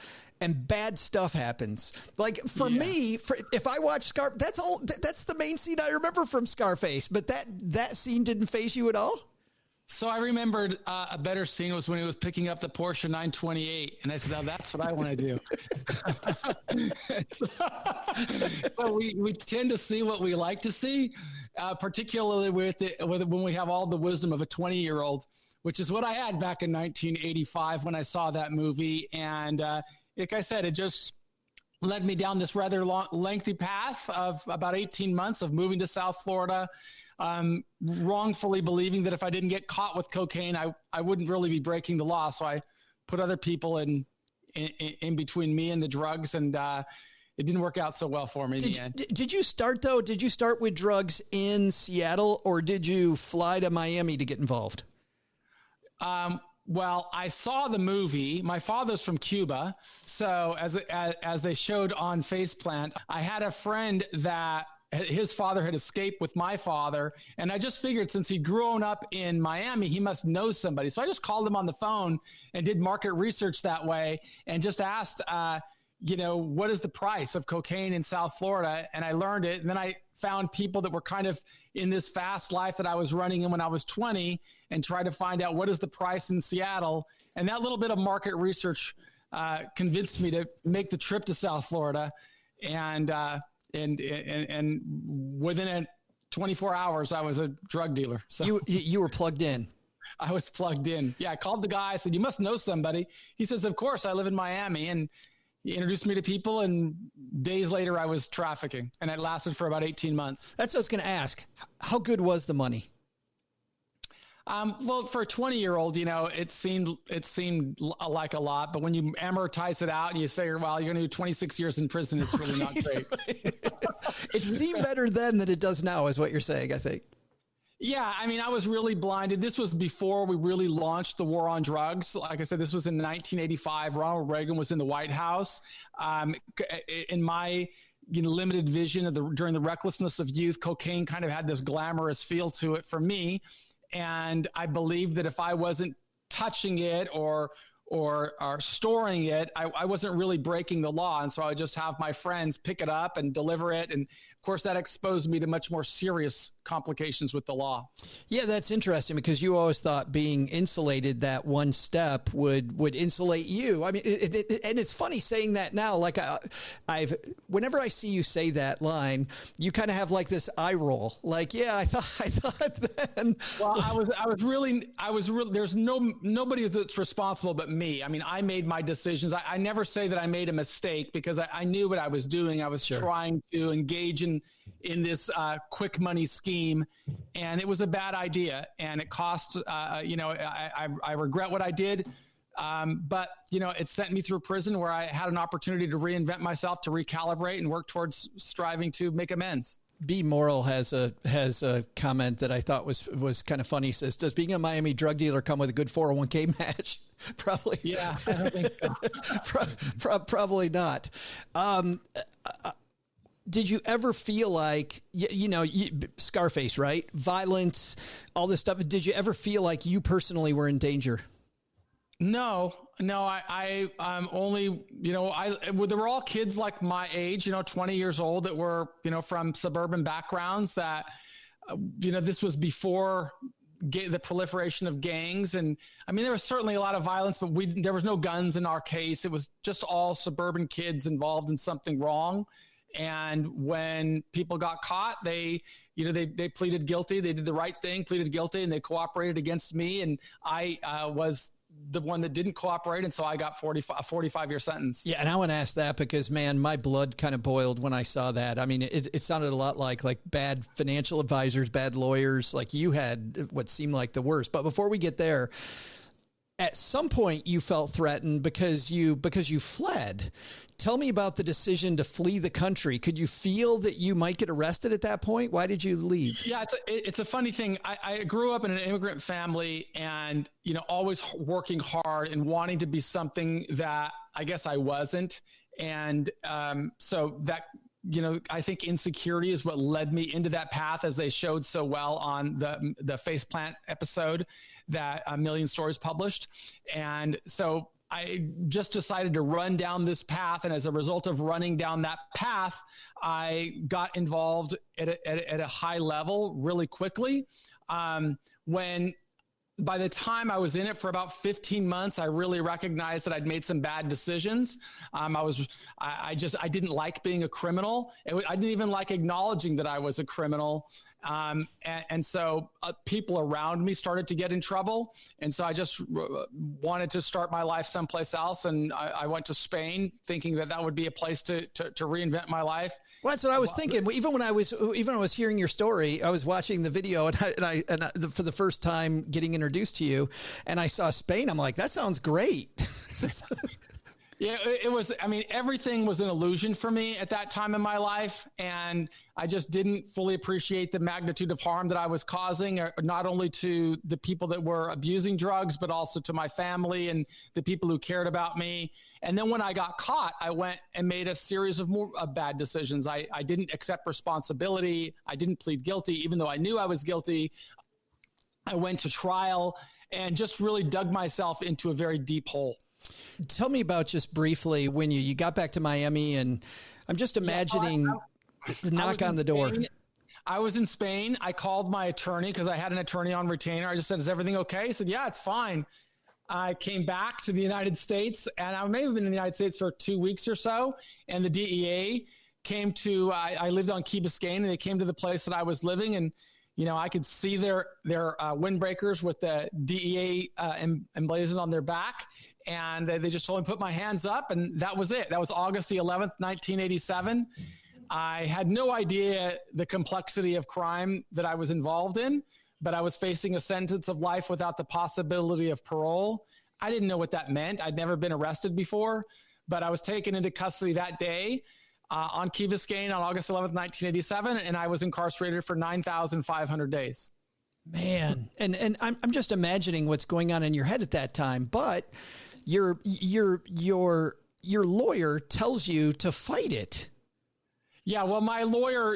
And bad stuff happens. Like for me, if I watch that's the main scene I remember from Scarface. But that scene didn't faze you at all? So I remembered a better scene was when he was picking up the Porsche 928. And I said, now that's what I want to do. So we tend to see what we like to see, particularly when we have all the wisdom of a 20-year-old, which is what I had back in 1985 when I saw that movie. And like I said, it just led me down this rather lengthy path of about 18 months of moving to South Florida, wrongfully believing that if I didn't get caught with cocaine, I wouldn't really be breaking the law. So I put other people in between me and the drugs, and it didn't work out so well for me in the end. Did you start, though? Did you start with drugs in Seattle, or did you fly to Miami to get involved? Well, I saw the movie. My father's from Cuba. So as they showed on Faceplant, I had a friend that his father had escaped with my father. And I just figured since he'd grown up in Miami, he must know somebody. So I just called him on the phone and did market research that way and just asked, what is the price of cocaine in South Florida? And I learned it. And then I found people that were kind of in this fast life that I was running in when I was 20 and tried to find out what is the price in Seattle. And that little bit of market research convinced me to make the trip to South Florida. And within 24 hours, I was a drug dealer. So you were plugged in. I was plugged in. Yeah. I called the guy. I said, you must know somebody. He says, of course, I live in Miami. And he introduced me to people, and days later I was trafficking, and it lasted for about 18 months. That's what I was going to ask. How good was the money? Well, for a 20-year-old, it seemed like a lot, but when you amortize it out and you figure, well, you're going to do 26 years in prison, it's really not great. It seemed better then than it does now, is what you're saying, I think. Yeah, I mean, I was really blinded. This was before we really launched the war on drugs. Like I said, this was in 1985. Ronald Reagan was in the White House. In my limited vision during the recklessness of youth, cocaine kind of had this glamorous feel to it for me. And I believed that if I wasn't touching it or storing it, I wasn't really breaking the law. And so I would just have my friends pick it up and deliver it. And of course, that exposed me to much more serious complications with the law. Yeah, that's interesting because you always thought being insulated, that one step would insulate you. I mean, and it's funny saying that now. Like whenever I see you say that line, you kind of have like this eye roll. Like, yeah, I thought then. Well, I was really. There's nobody that's responsible but me. I mean, I made my decisions. I never say that I made a mistake because I knew what I was doing. I was trying to engage in this quick money scheme, and it was a bad idea, and it cost. I regret what I did, but it sent me through prison where I had an opportunity to reinvent myself, to recalibrate, and work towards striving to make amends. B. Morrill has a comment that I thought was kind of funny. He says, "Does being a Miami drug dealer come with a good 401k match?" Probably. Yeah, I don't think so. Probably not. Did you ever feel like, Scarface, right? Violence, all this stuff. Did you ever feel like you personally were in danger? No, I only, there were all kids like my age, 20 years old that were, from suburban backgrounds that, this was before the proliferation of gangs. And I mean, there was certainly a lot of violence, but there was no guns in our case. It was just all suburban kids involved in something wrong. And when people got caught, they pleaded guilty. They did the right thing, pleaded guilty, and they cooperated against me. And I was the one that didn't cooperate. And so I got a 45-year sentence. Yeah. And I want to ask that because, man, my blood kind of boiled when I saw that. I mean, it sounded a lot like bad financial advisors, bad lawyers, like you had what seemed like the worst. But before we get there, at some point you felt threatened because you fled. Tell me about the decision to flee the country. Could you feel that you might get arrested at that point? Why did you leave? Yeah, it's a funny thing. I grew up in an immigrant family and, always working hard and wanting to be something that I guess I wasn't. And so that, I think insecurity is what led me into that path, as they showed so well on the Faceplant episode that A Million Stories published. And so I just decided to run down this path. And as a result of running down that path, I got involved at a high level really quickly. By the time I was in it for about 15 months, I really recognized that I'd made some bad decisions. I didn't like being a criminal. I didn't even like acknowledging that I was a criminal. And so people around me started to get in trouble. And so I just wanted to start my life someplace else. And I went to Spain thinking that would be a place to reinvent my life. Well, that's what I was thinking. Even when I was hearing your story, I was watching the video and I for the first time getting introduced to you, and I saw Spain. I'm like, that sounds great. Yeah, it was. I mean, everything was an illusion for me at that time in my life. And I just didn't fully appreciate the magnitude of harm that I was causing, not only to the people that were abusing drugs, but also to my family and the people who cared about me. And then when I got caught, I went and made a series of more bad decisions. I didn't accept responsibility. I didn't plead guilty, even though I knew I was guilty. I went to trial and just really dug myself into a very deep hole. Tell me about just briefly when you got back to Miami, and I'm just imagining the knock on the door. I was in Spain. I called my attorney because I had an attorney on retainer. I just said, "Is everything okay?" He said, "Yeah, it's fine." I came back to the United States, and I may have been in the United States for 2 weeks or so. And the DEA came to, I lived on Key Biscayne, and they came to the place that I was living, and I could see their windbreakers with the DEA emblazoned on their back. And they just told me to put my hands up, and that was it. That was August the 11th, 1987. I had no idea the complexity of crime that I was involved in, but I was facing a sentence of life without the possibility of parole. I didn't know what that meant. I'd never been arrested before, but I was taken into custody that day on Key Biscayne on August 11th, 1987, and I was incarcerated for 9,500 days. Man, and I'm just imagining what's going on in your head at that time, but your lawyer tells you to fight it. Yeah, well, my lawyer,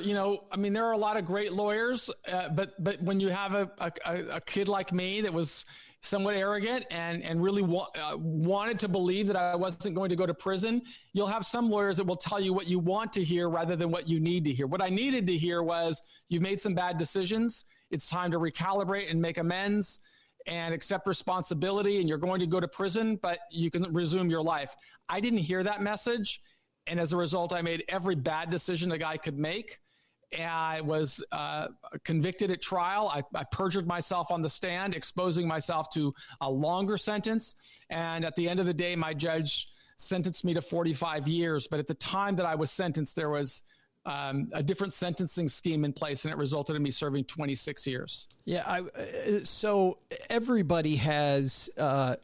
I mean, there are a lot of great lawyers, but when you have a kid like me that was somewhat arrogant and really wanted to believe that I wasn't going to go to prison, you'll have some lawyers that will tell you what you want to hear rather than what you need to hear. What I needed to hear was, you've made some bad decisions. It's time to recalibrate and make amends and accept responsibility, and you're going to go to prison, but you can resume your life. I didn't hear that message. And as a result, I made every bad decision a guy could make. And I was convicted at trial. I perjured myself on the stand, exposing myself to a longer sentence. And at the end of the day, my judge sentenced me to 45 years. But at the time that I was sentenced, there was a different sentencing scheme in place, and it resulted in me serving 26 years. Yeah. So everybody has a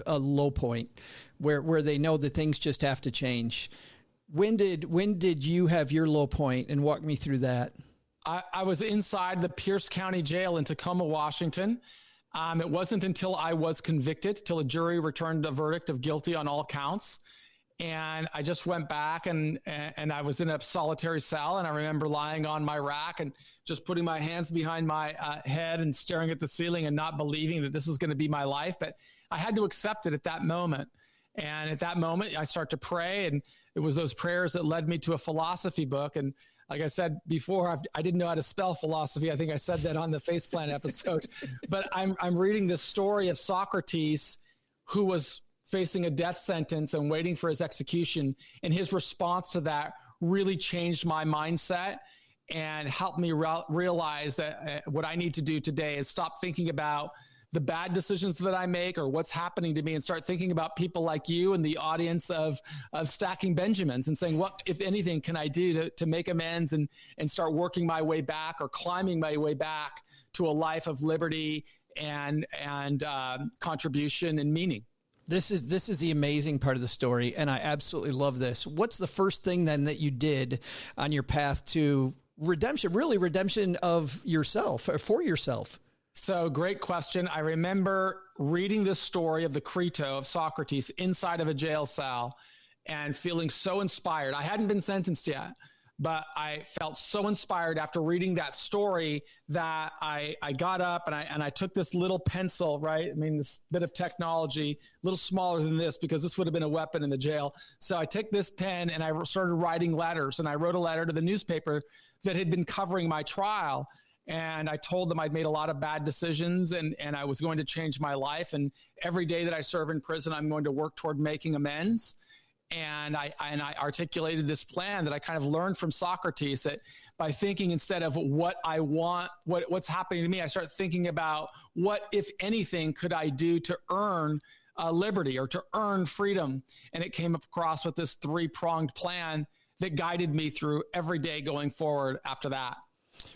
low point where they know that things just have to change. When did you have your low point, and walk me through that? I was inside the Pierce County Jail in Tacoma, Washington. It wasn't until I was convicted, till a jury returned a verdict of guilty on all counts. And I just went back and I was in a solitary cell, and I remember lying on my rack and just putting my hands behind my head and staring at the ceiling and not believing that this is going to be my life. But I had to accept it at that moment. And at that moment, I start to pray, and it was those prayers that led me to a philosophy book. And like I said before, I didn't know how to spell philosophy. I think I said that on the Faceplant episode. But I'm reading this story of Socrates, who was facing a death sentence and waiting for his execution. And his response to that really changed my mindset and helped me realize that what I need to do today is stop thinking about the bad decisions that I make or what's happening to me, and start thinking about people like you and the audience of Stacking Benjamins, and saying, what, if anything, can I do to make amends and start working my way back, or climbing my way back to a life of liberty and contribution and meaning. This is the amazing part of the story, and I absolutely love this. What's the first thing then that you did on your path to redemption, really redemption of yourself, or for yourself? So great question. I remember reading this story of the Crito of Socrates inside of a jail cell and feeling so inspired. I hadn't been sentenced yet, but I felt so inspired after reading that story that I got up and I took this little pencil, right? I mean, this bit of technology, a little smaller than this, because this would have been a weapon in the jail. So I took this pen and I started writing letters, and I wrote a letter to the newspaper that had been covering my trial. And I told them I'd made a lot of bad decisions and I was going to change my life. And every day that I serve in prison, I'm going to work toward making amends. And I articulated this plan that I kind of learned from Socrates, that by thinking instead of what I want, what's happening to me, I start thinking about what, if anything, could I do to earn liberty or to earn freedom. And it came across with this 3-pronged plan that guided me through every day going forward after that.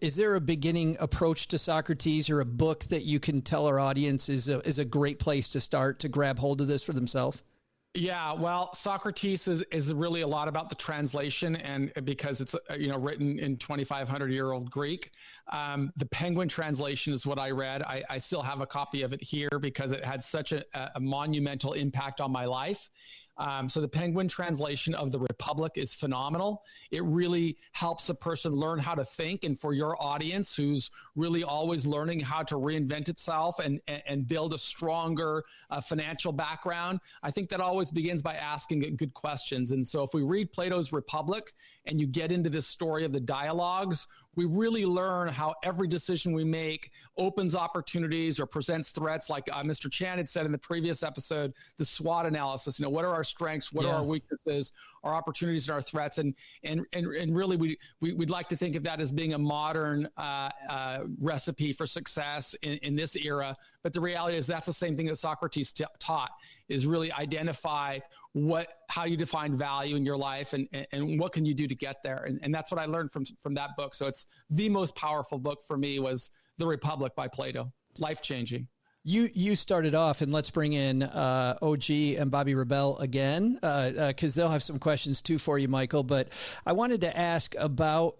Is there a beginning approach to Socrates, or a book that you can tell our audience is a great place to start to grab hold of this for themselves? Yeah, well, Socrates is really a lot about the translation, and because it's written in 2,500-year-old Greek. The Penguin translation is what I read. I still have a copy of it here because it had such a monumental impact on my life. So the Penguin translation of the Republic is phenomenal. It really helps a person learn how to think. And for your audience who's really always learning how to reinvent itself and build a stronger financial background, I think that always begins by asking good questions. And so if we read Plato's Republic and you get into this story of the dialogues, we really learn how every decision we make opens opportunities or presents threats, like Mr. Chan had said in the previous episode, the SWOT analysis. What are our strengths? What are our weaknesses? Our opportunities and our threats? And really, we'd like to think of that as being a modern recipe for success in this era. But the reality is that's the same thing that Socrates taught, is really identify how you define value in your life and what can you do to get there. And that's what I learned from that book. So it's the most powerful book for me was The Republic by Plato. Life-changing. You started off, and let's bring in OG and Bobby Rebell again, because they'll have some questions too for you, Michael. But I wanted to ask about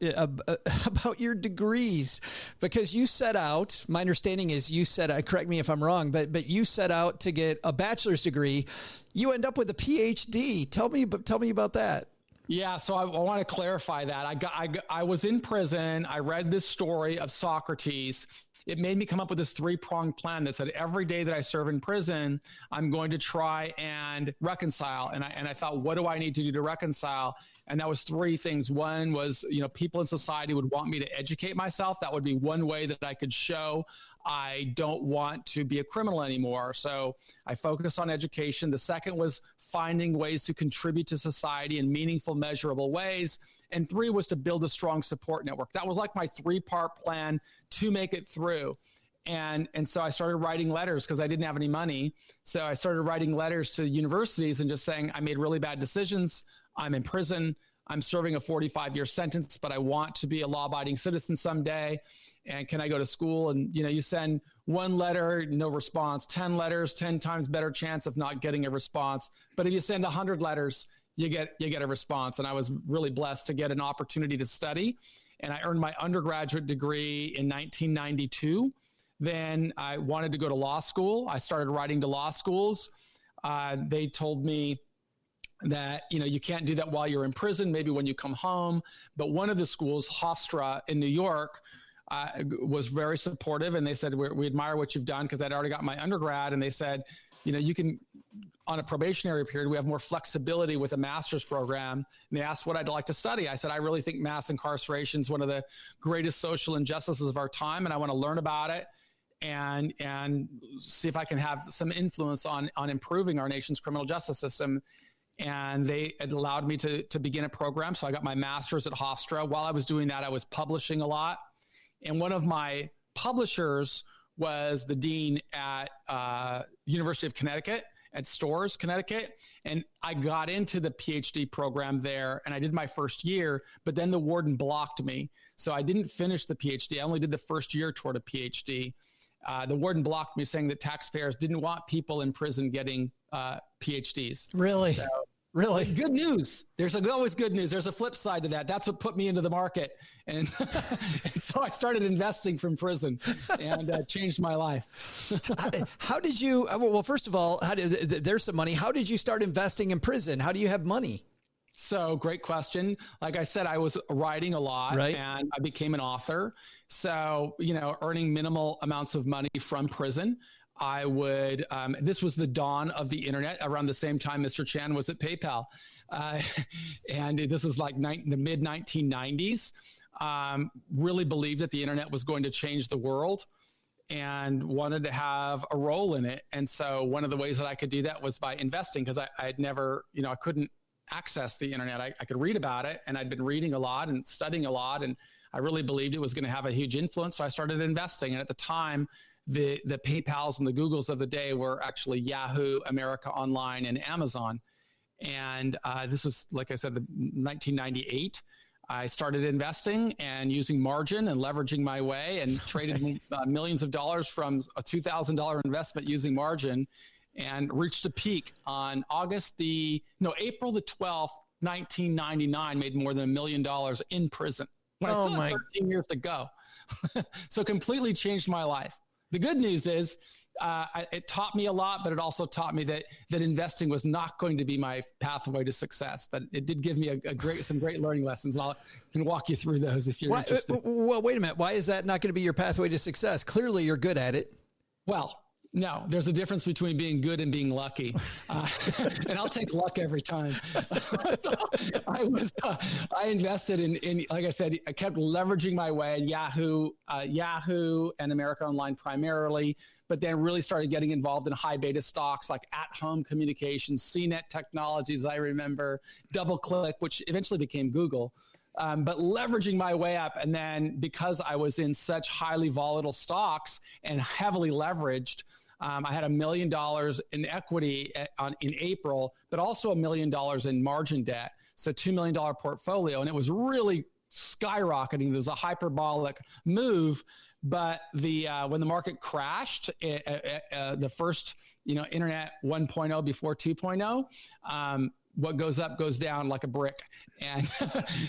your degrees, because you set out. My understanding is you set out. Correct me if I'm wrong, but you set out to get a bachelor's degree. You end up with a PhD. Tell me about that. Yeah, so I want to clarify that. I was in prison. I read this story of Socrates. It made me come up with this 3-pronged plan that said every day that I serve in prison, I'm going to try and reconcile. And I thought, what do I need to do to reconcile? And that was 3 things. One was, people in society would want me to educate myself. That would be one way that I could show I don't want to be a criminal anymore. So I focused on education. The second was finding ways to contribute to society in meaningful, measurable ways. And 3 was to build a strong support network. That was like my 3-part plan to make it through. And so I started writing letters because I didn't have any money. So I started writing letters to universities and just saying, I made really bad decisions. I'm in prison. I'm serving a 45-year sentence, but I want to be a law-abiding citizen someday. And can I go to school? And, you send 1 letter, no response, 10 letters, 10 times better chance of not getting a response. But if you send 100 letters, you get a response. And I was really blessed to get an opportunity to study. And I earned my undergraduate degree in 1992. Then I wanted to go to law school. I started writing to law schools. They told me that, you can't do that while you're in prison, maybe when you come home. But one of the schools, Hofstra in New York, was very supportive. And they said, we admire what you've done, because I'd already got my undergrad. And they said, you can, on a probationary period, we have more flexibility with a master's program. And they asked what I'd like to study. I said, I really think mass incarceration is one of the greatest social injustices of our time. And I want to learn about it and see if I can have some influence on improving our nation's criminal justice system. And they allowed me to begin a program. So I got my master's at Hofstra. While I was doing that, I was publishing a lot. And one of my publishers was the dean at University of Connecticut, at Storrs, Connecticut. And I got into the PhD program there, and I did my first year, but then the warden blocked me. So I didn't finish the PhD. I only did the first year toward a PhD. The warden blocked me, saying that taxpayers didn't want people in prison getting PhDs. Really? So, really? Good news. There's always good news. There's a flip side to that. That's what put me into the market. And, and so I started investing from prison and changed my life. How did you, well, first of all, there's some money. How did you start investing in prison? How do you have money? So great question. Like I said, I was writing a lot, right, and I became an author. So, earning minimal amounts of money from prison. I would, this was the dawn of the internet around the same time Mr. Chan was at PayPal. And this is like the mid 1990s. Really believed that the internet was going to change the world and wanted to have a role in it. And so one of the ways that I could do that was by investing, because I had never, I couldn't access the internet. I could read about it, and I'd been reading a lot and studying a lot, and I really believed it was going to have a huge influence. So I started investing. And at the time, the PayPals and the Googles of the day were actually Yahoo, America Online, and Amazon. And this was, like I said, 1998. I started investing and using margin and leveraging my way, and traded millions of dollars from a $2,000 investment using margin, and reached a peak on April the 12th, 1999, made more than $1 million in prison. When I still had 13 years to go. So completely changed my life. The good news is it taught me a lot, but it also taught me that investing was not going to be my pathway to success. But it did give me some great learning lessons. And I can walk you through those if you're interested. Well, wait a minute. Why is that not going to be your pathway to success? Clearly, you're good at it. Well, no, there's a difference between being good and being lucky. And I'll take luck every time. So I invested in, like I said, I kept leveraging my way in Yahoo and America Online primarily, but then really started getting involved in high beta stocks like At Home Communications, CNET Technologies, I remember, DoubleClick, which eventually became Google. But leveraging my way up. And then because I was in such highly volatile stocks and heavily leveraged, I had $1 million in equity in April, but also $1 million in margin debt. So $2 million portfolio. And it was really skyrocketing. There was a hyperbolic move. But when the market crashed, the first, internet 1.0 before 2.0, what goes up goes down like a brick, and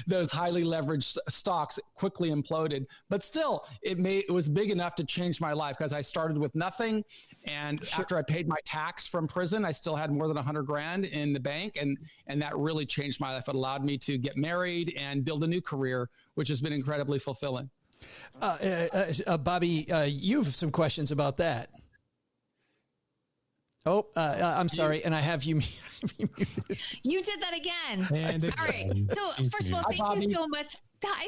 those highly leveraged stocks quickly imploded. But still, it was big enough to change my life, because I started with nothing, and after I paid my tax from prison, I still had more than $100,000 in the bank, and that really changed my life. It allowed me to get married and build a new career, which has been incredibly fulfilling. Bobby, you have some questions about that. Oh, I'm sorry, and I have you. You did that again. And all right. So first of all, thank you so much.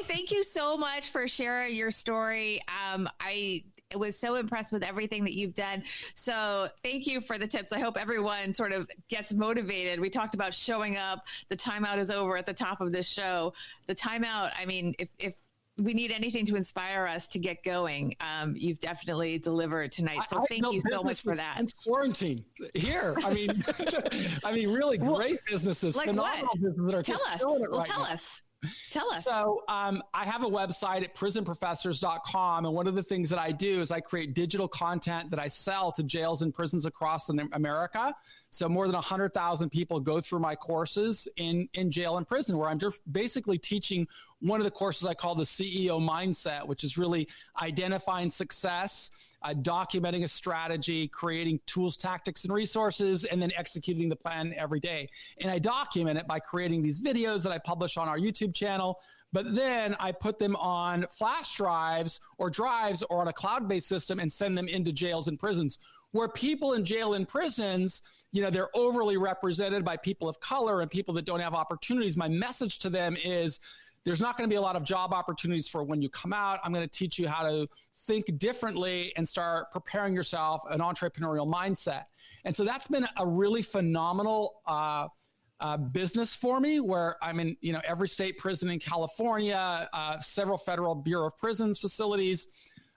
Thank you so much for sharing your story. I was so impressed with everything that you've done. So thank you for the tips. I hope everyone sort of gets motivated. We talked about showing up. The timeout is over at the top of this show. The timeout, I mean, if we need anything to inspire us to get going, you've definitely delivered tonight. So thank you so much for that. Since quarantine here. I mean, really great businesses, like phenomenal what? businesses that are tell just us. killing it Well, right tell now. us. Tell us. So I have a website at prisonprofessors.com. And one of the things that I do is I create digital content that I sell to jails and prisons across America. So more than 100,000 people go through my courses in jail and prison, where I'm just basically teaching one of the courses I call the CEO mindset, which is really identifying success, documenting a strategy, creating tools, tactics, and resources, and then executing the plan every day. And I document it by creating these videos that I publish on our YouTube channel. But then I put them on flash drives or on a cloud-based system and send them into jails and prisons, where people in jail and prisons, they're overly represented by people of color and people that don't have opportunities. My message to them is, there's not going to be a lot of job opportunities for when you come out. I'm going to teach you how to think differently and start preparing yourself an entrepreneurial mindset. And so that's been a really phenomenal business for me, where I'm in, every state prison in California, several federal Bureau of Prisons facilities.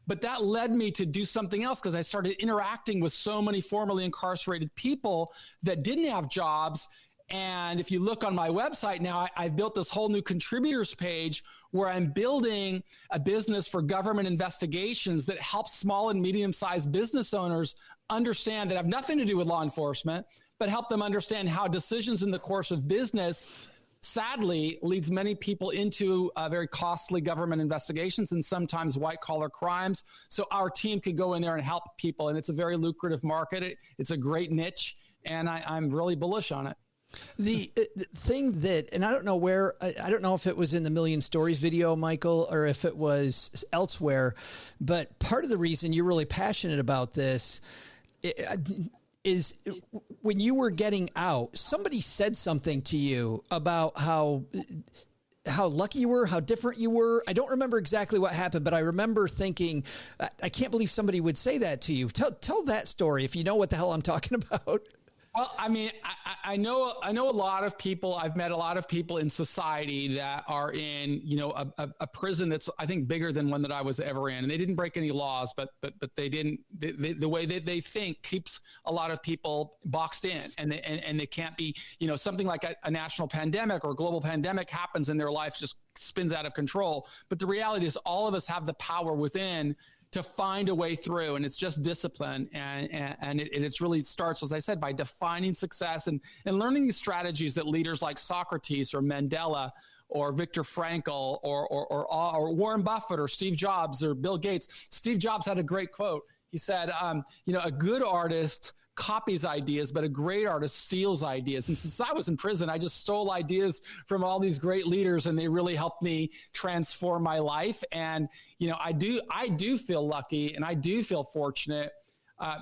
But that led me to do something else, because I started interacting with so many formerly incarcerated people that didn't have jobs. And if you look on my website now, I've built this whole new contributors page where I'm building a business for government investigations that helps small and medium-sized business owners understand that have nothing to do with law enforcement, but help them understand how decisions in the course of business, sadly, leads many people into very costly government investigations and sometimes white-collar crimes. So our team could go in there and help people, and it's a very lucrative market. It's a great niche, and I'm really bullish on it. The thing that, and I don't know if it was in the Million Stories video, Michael, or if it was elsewhere, but part of the reason you're really passionate about this is when you were getting out, somebody said something to you about how lucky you were, how different you were. I don't remember exactly what happened, but I remember thinking, I can't believe somebody would say that to you. Tell that story, if you know what the hell I'm talking about. Well, I mean, I know a lot of people. I've met a lot of people in society that are in, a prison that's, I think, bigger than one that I was ever in. And they didn't break any laws, but they didn't. The way that they think keeps a lot of people boxed in, and they can't be. Something like a national pandemic or a global pandemic happens, and their life just spins out of control. But the reality is, all of us have the power within to find a way through, and it's just discipline. And it really starts, as I said, by defining success and learning these strategies that leaders like Socrates or Mandela or Viktor Frankl or Warren Buffett or Steve Jobs or Bill Gates. Steve Jobs had a great quote. He said, a good artist copies ideas, but a great artist steals ideas. And since I was in prison, I just stole ideas from all these great leaders, and they really helped me transform my life. And, I do feel lucky, and I do feel fortunate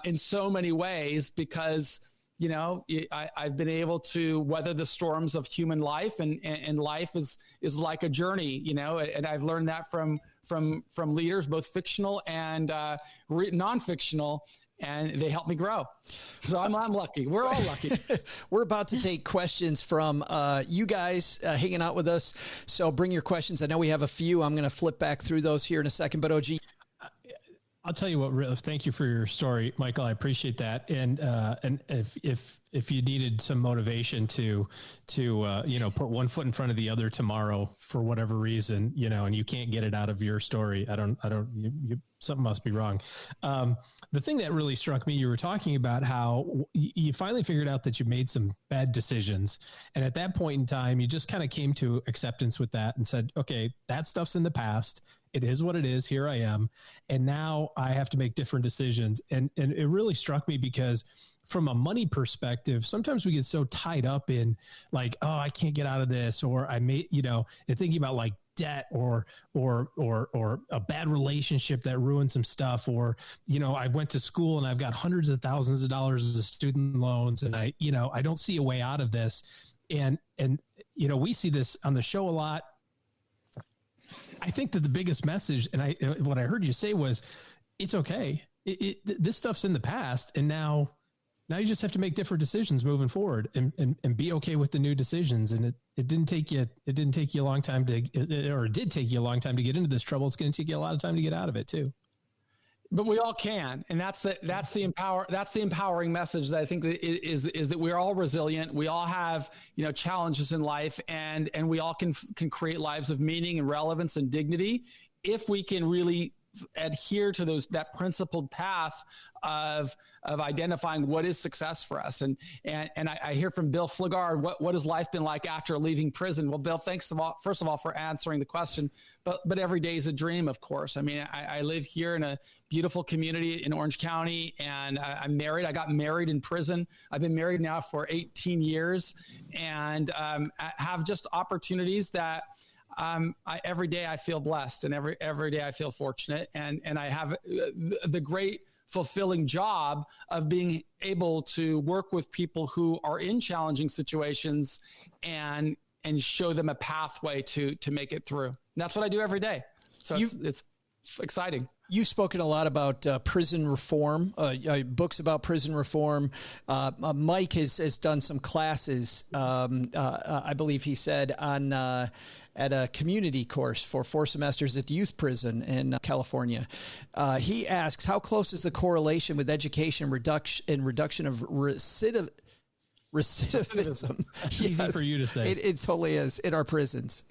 in so many ways, because, I've been able to weather the storms of human life, and life is like a journey, and I've learned that from leaders, both fictional and non-fictional. And they help me grow. So I'm lucky. We're all lucky. We're about to take questions from you guys hanging out with us. So bring your questions. I know we have a few. I'm going to flip back through those here in a second. But OG, I'll tell you what. Thank you for your story, Michael. I appreciate that. And if you needed some motivation to put one foot in front of the other tomorrow for whatever reason, and you can't get it out of your story, something must be wrong. The thing that really struck me, you were talking about how you finally figured out that you made some bad decisions. And at that point in time, you just kind of came to acceptance with that and said, okay, that stuff's in the past. It is what it is. Here I am. And now I have to make different decisions. And it really struck me because from a money perspective, sometimes we get so tied up in like, oh, I can't get out of this, or I may, and thinking about like debt or a bad relationship that ruined some stuff, or I went to school and I've got hundreds of thousands of dollars of student loans and I don't see a way out of this. And we see this on the show a lot. I think that the biggest message, and what I heard you say was, it's okay. This stuff's in the past, and now you just have to make different decisions moving forward and be okay with the new decisions. And it didn't take you a long time it did take you a long time to get into this trouble. It's going to take you a lot of time to get out of it too. But we all can, and that's the empowering message that I think is that we're all resilient. We all have challenges in life, and we all can create lives of meaning and relevance and dignity if we can really adhere to that principled path of identifying what is success for us. And I hear from Bill Fligard, what has life been like after leaving prison? Well, Bill, thanks first of all for answering the question, but every day is a dream, of course. I mean, I live here in a beautiful community in Orange County, and I'm married. I got married in prison. I've been married now for 18 years, and have just opportunities that every day I feel blessed, and every day I feel fortunate, and I have the great fulfilling job of being able to work with people who are in challenging situations and show them a pathway to make it through. And that's what I do every day. So it's exciting. You've spoken a lot about prison reform, books about prison reform. Mike has done some classes, I believe he said, on at a community course for 4 semesters at youth prison in California. He asks, how close is the correlation with education reduction of recidivism? Easy for you to say. It totally is in our prisons.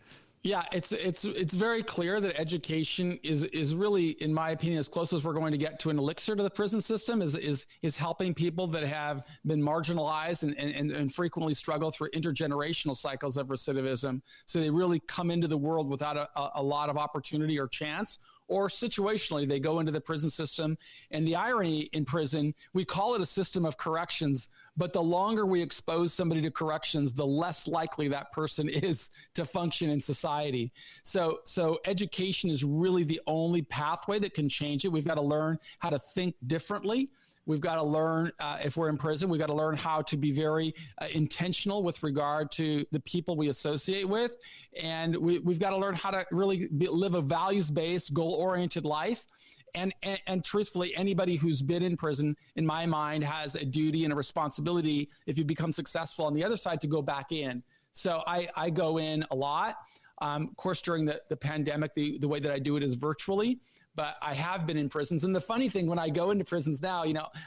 Yeah, it's very clear that education is really, in my opinion, as close as we're going to get to an elixir to the prison system is helping people that have been marginalized and frequently struggle through intergenerational cycles of recidivism. So they really come into the world without a lot of opportunity or chance. Or situationally, they go into the prison system. And the irony in prison, we call it a system of corrections, but the longer we expose somebody to corrections, the less likely that person is to function in society. So education is really the only pathway that can change it. We've got to learn how to think differently. We've got to learn, if we're in prison, we've got to learn how to be very intentional with regard to the people we associate with. And we've got to learn how to really live a values-based, goal-oriented life. And truthfully, anybody who's been in prison, in my mind, has a duty and a responsibility, if you become successful on the other side, to go back in. So I go in a lot. Of course, during the pandemic, the way that I do it is virtually. But I have been in prisons. And the funny thing, when I go into prisons now,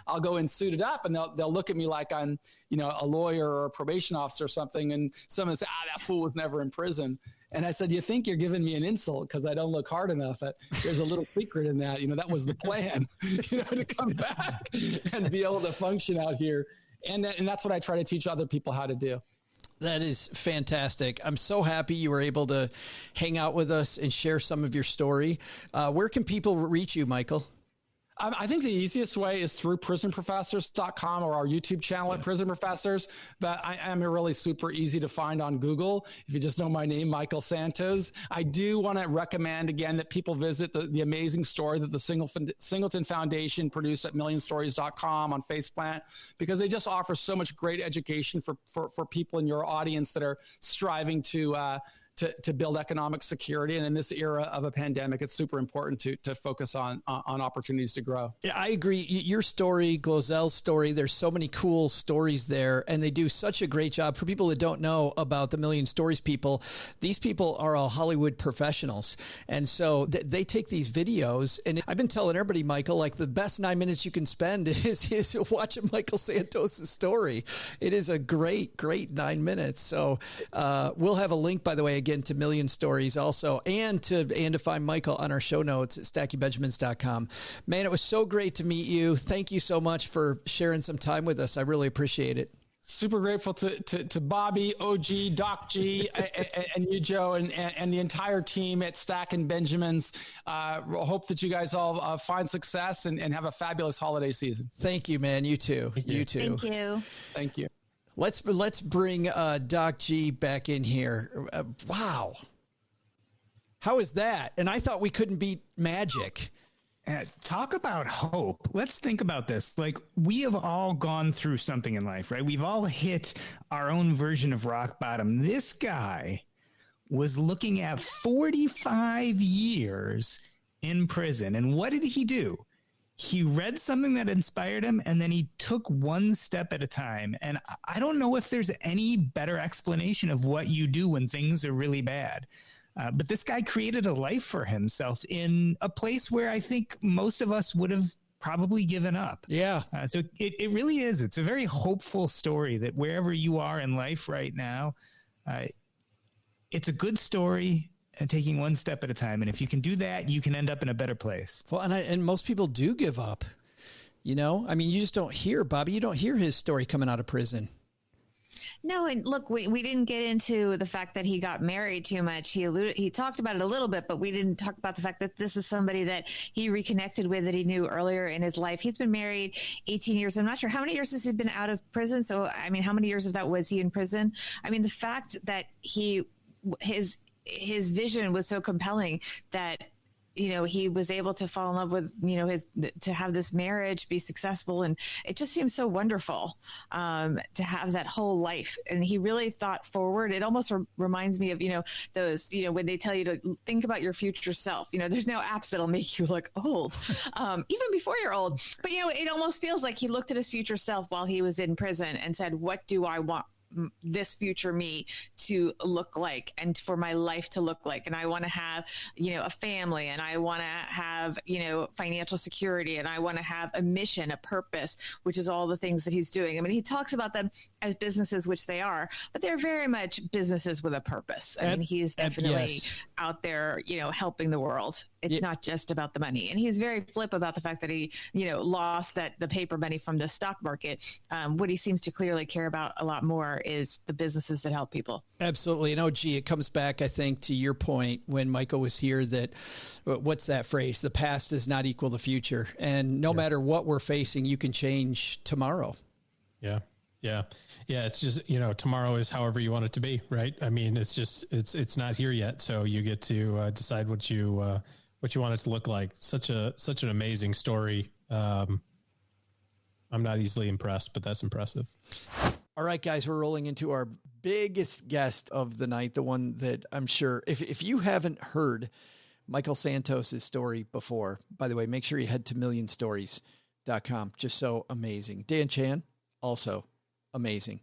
I'll go in suited up and they'll look at me like I'm, a lawyer or a probation officer or something. And someone say, that fool was never in prison. And I said, you think you're giving me an insult because I don't look hard enough? There's a little secret in that. That was the plan, to come back and be able to function out here. And that's what I try to teach other people how to do. That is fantastic. I'm so happy you were able to hang out with us and share some of your story. Where can people reach you, Michael? I think the easiest way is through prisonprofessors.com or our YouTube channel at Prison Professors. But I am really super easy to find on Google. If you just know my name, Michael Santos. I do want to recommend again that people visit the amazing story that the Singleton Foundation produced at millionstories.com on Faceplant, because they just offer so much great education for people in your audience that are striving to build economic security. And in this era of a pandemic, it's super important to focus on opportunities to grow. Yeah, I agree. Your story, Glozell's story, there's so many cool stories there, and they do such a great job. For people that don't know about the Million Stories people, these people are all Hollywood professionals. And so they take these videos, and I've been telling everybody, Michael, like the best 9 minutes you can spend is watching Michael Santos' story. It is a great 9 minutes. So we'll have a link, by the way, again, again to Million Stories also, and to find Michael on our show notes at StackyBenjamins.com. Man, it was so great to meet you. Thank you so much for sharing some time with us. I really appreciate it. Super grateful to Bobby, OG, Doc G, and you, Joe, and the entire team at Stack and Benjamins. Hope that you guys all find success and have a fabulous holiday season. Thank you, man. You too. You too. Thank you. Thank you. Let's bring Doc G back in here. Wow. How is that? And I thought we couldn't beat magic. Talk about hope. Let's think about this. Like, we have all gone through something in life, right? We've all hit our own version of rock bottom. This guy was looking at 45 years in prison. And what did he do? He read something that inspired him, and then he took one step at a time. And I don't know if there's any better explanation of what you do when things are really bad. But this guy created a life for himself in a place where I think most of us would have probably given up. Yeah. So it really is. It's a very hopeful story that wherever you are in life right now, it's a good story and taking one step at a time. And if you can do that, you can end up in a better place. Well, and most people do give up. You know, I mean, you just don't hear, Bobby, you don't hear his story coming out of prison. No, and look, we didn't get into the fact that he got married too much. He talked about it a little bit, but we didn't talk about the fact that this is somebody that he reconnected with that he knew earlier in his life. He's been married 18 years. I'm not sure how many years has he been out of prison. So, I mean, how many years of that was he in prison? I mean, the fact that his vision was so compelling that, you know, he was able to fall in love with, you know, to have this marriage be successful. And it just seems so wonderful to have that whole life. And he really thought forward. It almost reminds me of, you know, those, you know, when they tell you to think about your future self, you know, there's no apps that'll make you look old, even before you're old. But, you know, it almost feels like he looked at his future self while he was in prison and said, what do I want this future me to look like and for my life to look like? And I want to have, you know, a family, and I want to have, you know, financial security, and I want to have a mission, a purpose, which is all the things that he's doing. I mean, he talks about them as businesses, which they are, but they're very much businesses with a purpose. I mean, he is definitely out there, you know, helping the world. It's not just about the money. And he's very flip about the fact that he, you know, lost the paper money from the stock market. What he seems to clearly care about a lot more is the businesses that help people. Absolutely. And OG, it comes back, I think, to your point when Michael was here that, what's that phrase? The past does not equal the future. And no matter what we're facing, you can change tomorrow. Yeah. Yeah. Yeah. It's just, you know, tomorrow is however you want it to be. Right. I mean, it's just, it's not here yet. So you get to decide what you want it to look like. Such an amazing story. I'm not easily impressed, but that's impressive. All right, guys, we're rolling into our biggest guest of the night, the one that I'm sure if you haven't heard Michael Santos' story before, by the way, make sure you head to millionstories.com. Just so amazing. Dan Chan, also amazing.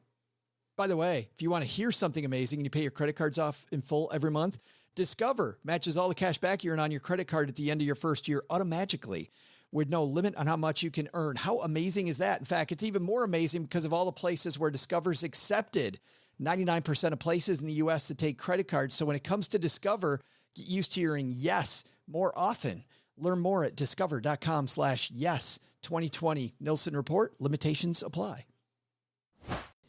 By the way, if you want to hear something amazing and you pay your credit cards off in full every month, Discover matches all the cash back you earn on your credit card at the end of your first year automatically with no limit on how much you can earn. How amazing is that? In fact, it's even more amazing because of all the places where Discover's accepted. 99% of places in the U.S. that take credit cards. So when it comes to Discover, get used to hearing yes more often. Learn more at discover.com/yes. 2020 Nielsen Report. Limitations apply.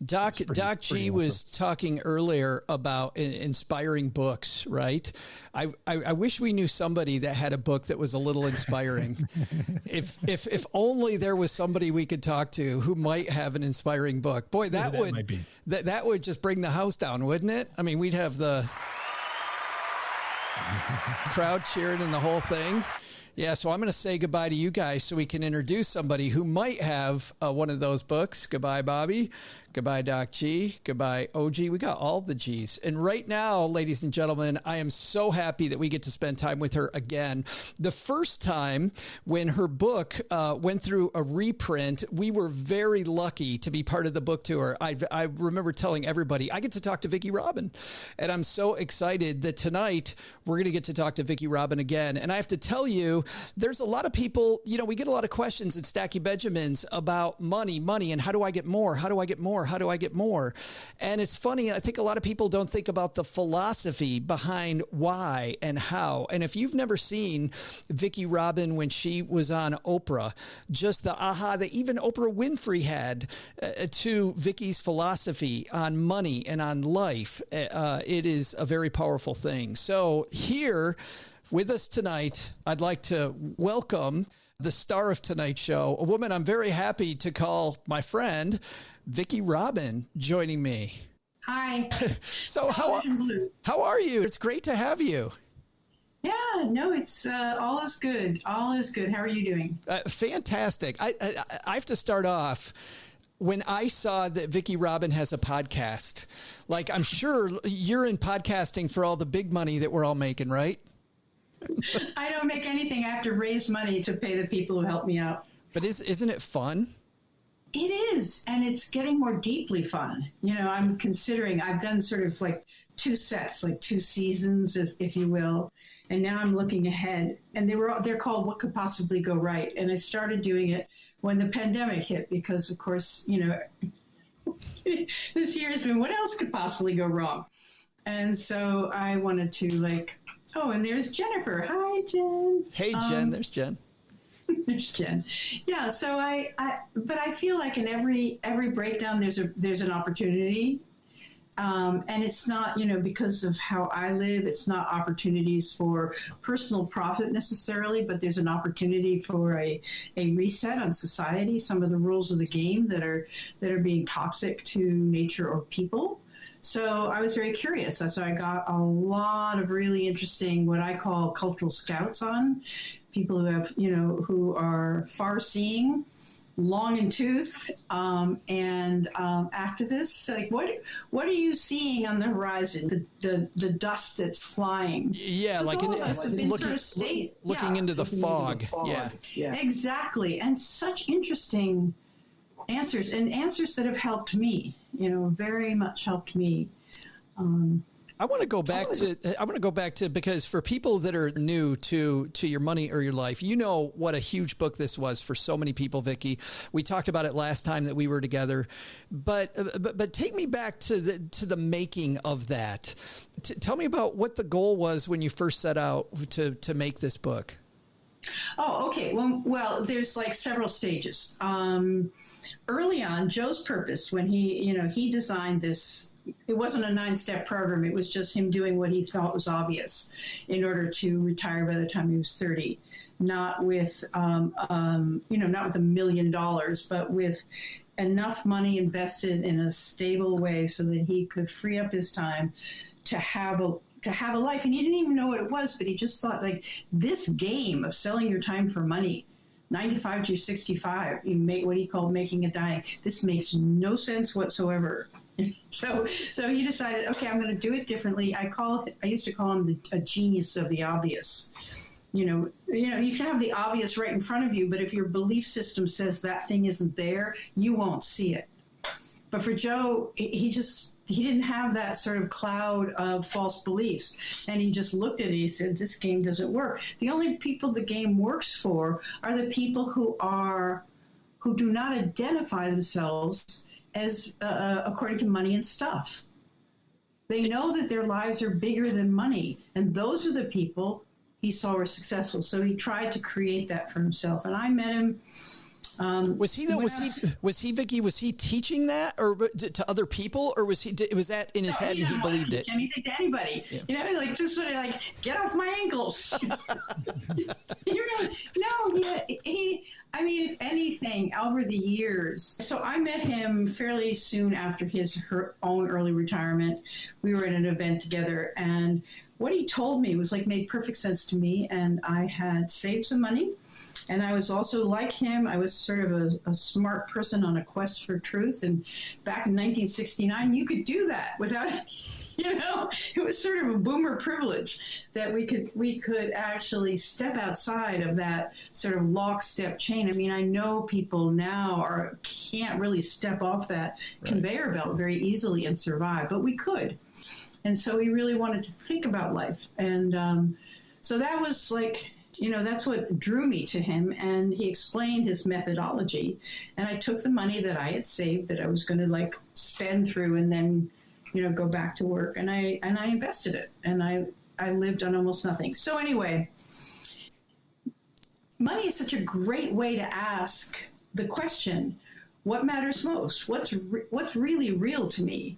Doc G was talking earlier about inspiring books, right? I wish we knew somebody that had a book that was a little inspiring. if only there was somebody we could talk to who might have an inspiring book. Boy, that would just bring the house down, wouldn't it? I mean, we'd have the crowd cheering and the whole thing. Yeah, so I'm going to say goodbye to you guys so we can introduce somebody who might have one of those books. Goodbye, Bobby. Goodbye, Doc G. Goodbye, OG. We got all the G's. And right now, ladies and gentlemen, I am so happy that we get to spend time with her again. The first time when her book went through a reprint, we were very lucky to be part of the book tour. I remember telling everybody, I get to talk to Vicki Robin. And I'm so excited that tonight we're going to get to talk to Vicki Robin again. And I have to tell you, there's a lot of people, we get a lot of questions at Stacky Benjamins about money, and how do I get more? How do I get more? How do I get more? And it's funny. I think a lot of people don't think about the philosophy behind why and how. And if you've never seen Vicki Robin when she was on Oprah, just the aha that even Oprah Winfrey had to Vicki's philosophy on money and on life, it is a very powerful thing. So here with us tonight, I'd like to welcome the star of tonight's show, a woman I'm very happy to call my friend, Vicki Robin, joining me. Hi. So how are you? It's great to have you. Yeah, no, it's all is good. All is good. How are you doing? Fantastic. I have to start off. When I saw that Vicki Robin has a podcast, like I'm sure you're in podcasting for all the big money that we're all making, right? I don't make anything. I have to raise money to pay the people who help me out. But isn't it fun? It is, and it's getting more deeply fun. I'm considering, I've done sort of like 2 sets, like 2 seasons, if you will. And now I'm looking ahead, and they're called What Could Possibly Go Right. And I started doing it when the pandemic hit, because of course, this year has been, what else could possibly go wrong? And so I wanted to and there's Jennifer. Hi, Jen. Hey, Jen. There's Jen. There's Jen. Yeah. So but I feel like in every breakdown, there's an opportunity. And it's not, because of how I live, it's not opportunities for personal profit necessarily, but there's an opportunity for a reset on society, some of the rules of the game that are being toxic to nature or people. So I was very curious. So I got a lot of really interesting, what I call cultural scouts on, people who have, who are far-seeing, long in tooth, and activists. Like, what are you seeing on the horizon? The dust that's flying. Yeah, like looking into the fog. Yeah, exactly. And such interesting answers, and answers that have helped me. Very much helped me. I want to go back to because for people that are new to your money or your life, what a huge book this was for so many people, Vicki. We talked about it last time that we were together, but take me back to the making of that. Tell me about what the goal was when you first set out to make this book. Oh, okay. Well, there's several stages. Early on, Joe's purpose, when he designed this, it wasn't a 9-step program. It was just him doing what he thought was obvious in order to retire by the time he was 30. Not with, not with $1 million, but with enough money invested in a stable way so that he could free up his time to have a life. And he didn't even know what it was, but he just thought, this game of selling your time for money, 95 to 65, you make what he called making a dime. This makes no sense whatsoever. So he decided, okay, I'm going to do it differently. I used to call him a genius of the obvious. You can have the obvious right in front of you, but if your belief system says that thing isn't there, you won't see it. But for Joe, he didn't have that sort of cloud of false beliefs. And he just looked at it, he said, this game doesn't work. The only people the game works for are the people who do not identify themselves as according to money and stuff. They know that their lives are bigger than money. And those are the people he saw were successful. So he tried to create that for himself. And I met him. Was he Vicki? Was he teaching that or to other people, or was that in his head and he believed it? Anything to anybody, yeah. Just sort of get off my ankles. I mean, if anything, over the years. So I met him fairly soon after his own early retirement. We were at an event together, and what he told me was made perfect sense to me. And I had saved some money. And I was also like him. I was sort of a smart person on a quest for truth. And back in 1969, you could do that without, it was sort of a boomer privilege that we could actually step outside of that sort of lockstep chain. I mean, I know people now can't really step off that conveyor belt very easily and survive, but we could. And so we really wanted to think about life. And so that was that's what drew me to him. And he explained his methodology. And I took the money that I had saved that I was going to like spend through and then, go back to work. And I invested it. And I lived on almost nothing. So anyway, money is such a great way to ask the question, what matters most? What's really real to me?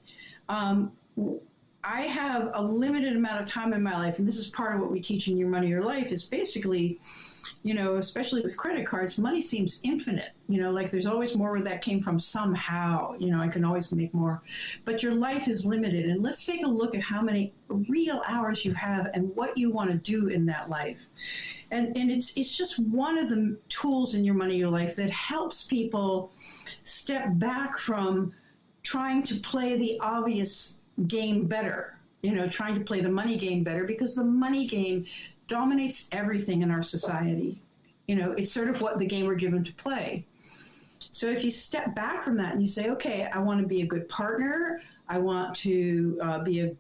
I have a limited amount of time in my life, and this is part of what we teach in Your Money, Your Life, is basically, especially with credit cards, money seems infinite. Like there's always more where that came from somehow. I can always make more. But your life is limited. And let's take a look at how many real hours you have and what you want to do in that life. And it's just one of the tools in Your Money, Your Life that helps people step back from trying to play the obvious game better, trying to play the money game better, because the money game dominates everything in our society. It's sort of what the game we're given to play. So if you step back from that and you say, okay, I want to be a good partner, I want to be a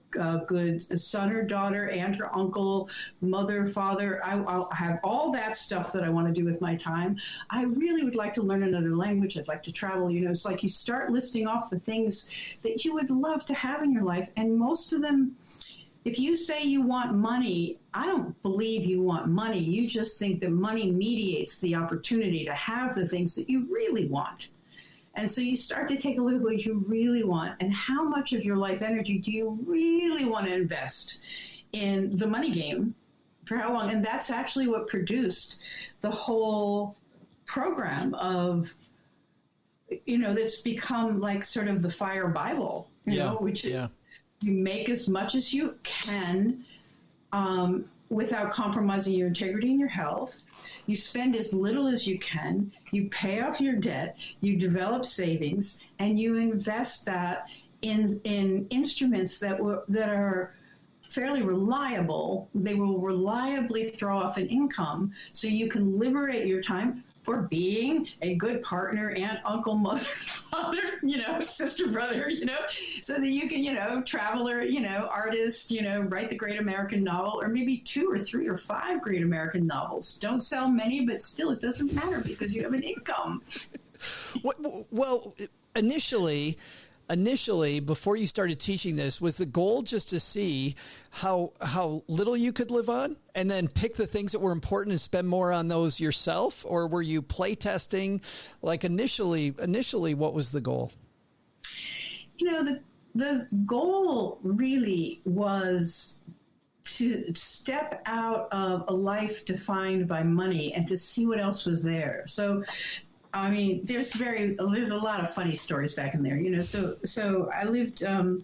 good son or daughter, aunt or uncle, mother, father. I'll have all that stuff that I want to do with my time. I really would like to learn another language. I'd like to travel. It's like you start listing off the things that you would love to have in your life. And most of them, if you say you want money, I don't believe you want money. You just think that money mediates the opportunity to have the things that you really want. And so you start to take a look at what you really want and how much of your life energy do you really want to invest in the money game, for how long. And that's actually what produced the whole program of, that's become like sort of the Fire Bible, which is you make as much as you can without compromising your integrity and your health. You spend as little as you can. You pay off your debt. You develop savings, and you invest that in instruments that are fairly reliable. They will reliably throw off an income, so you can liberate your time for being a good partner, aunt, uncle, mother, father, sister, brother, so that you can, traveler, artist, write the great American novel, or maybe 2 or 3 or 5 great American novels. Don't sell many, but still it doesn't matter because you have an income. Well, initially, before you started teaching this, was the goal just to see how little you could live on and then pick the things that were important and spend more on those yourself? Or were you play testing? Like initially, what was the goal? The goal really was to step out of a life defined by money and to see what else was there. So I mean, there's a lot of funny stories back in there, So I lived, and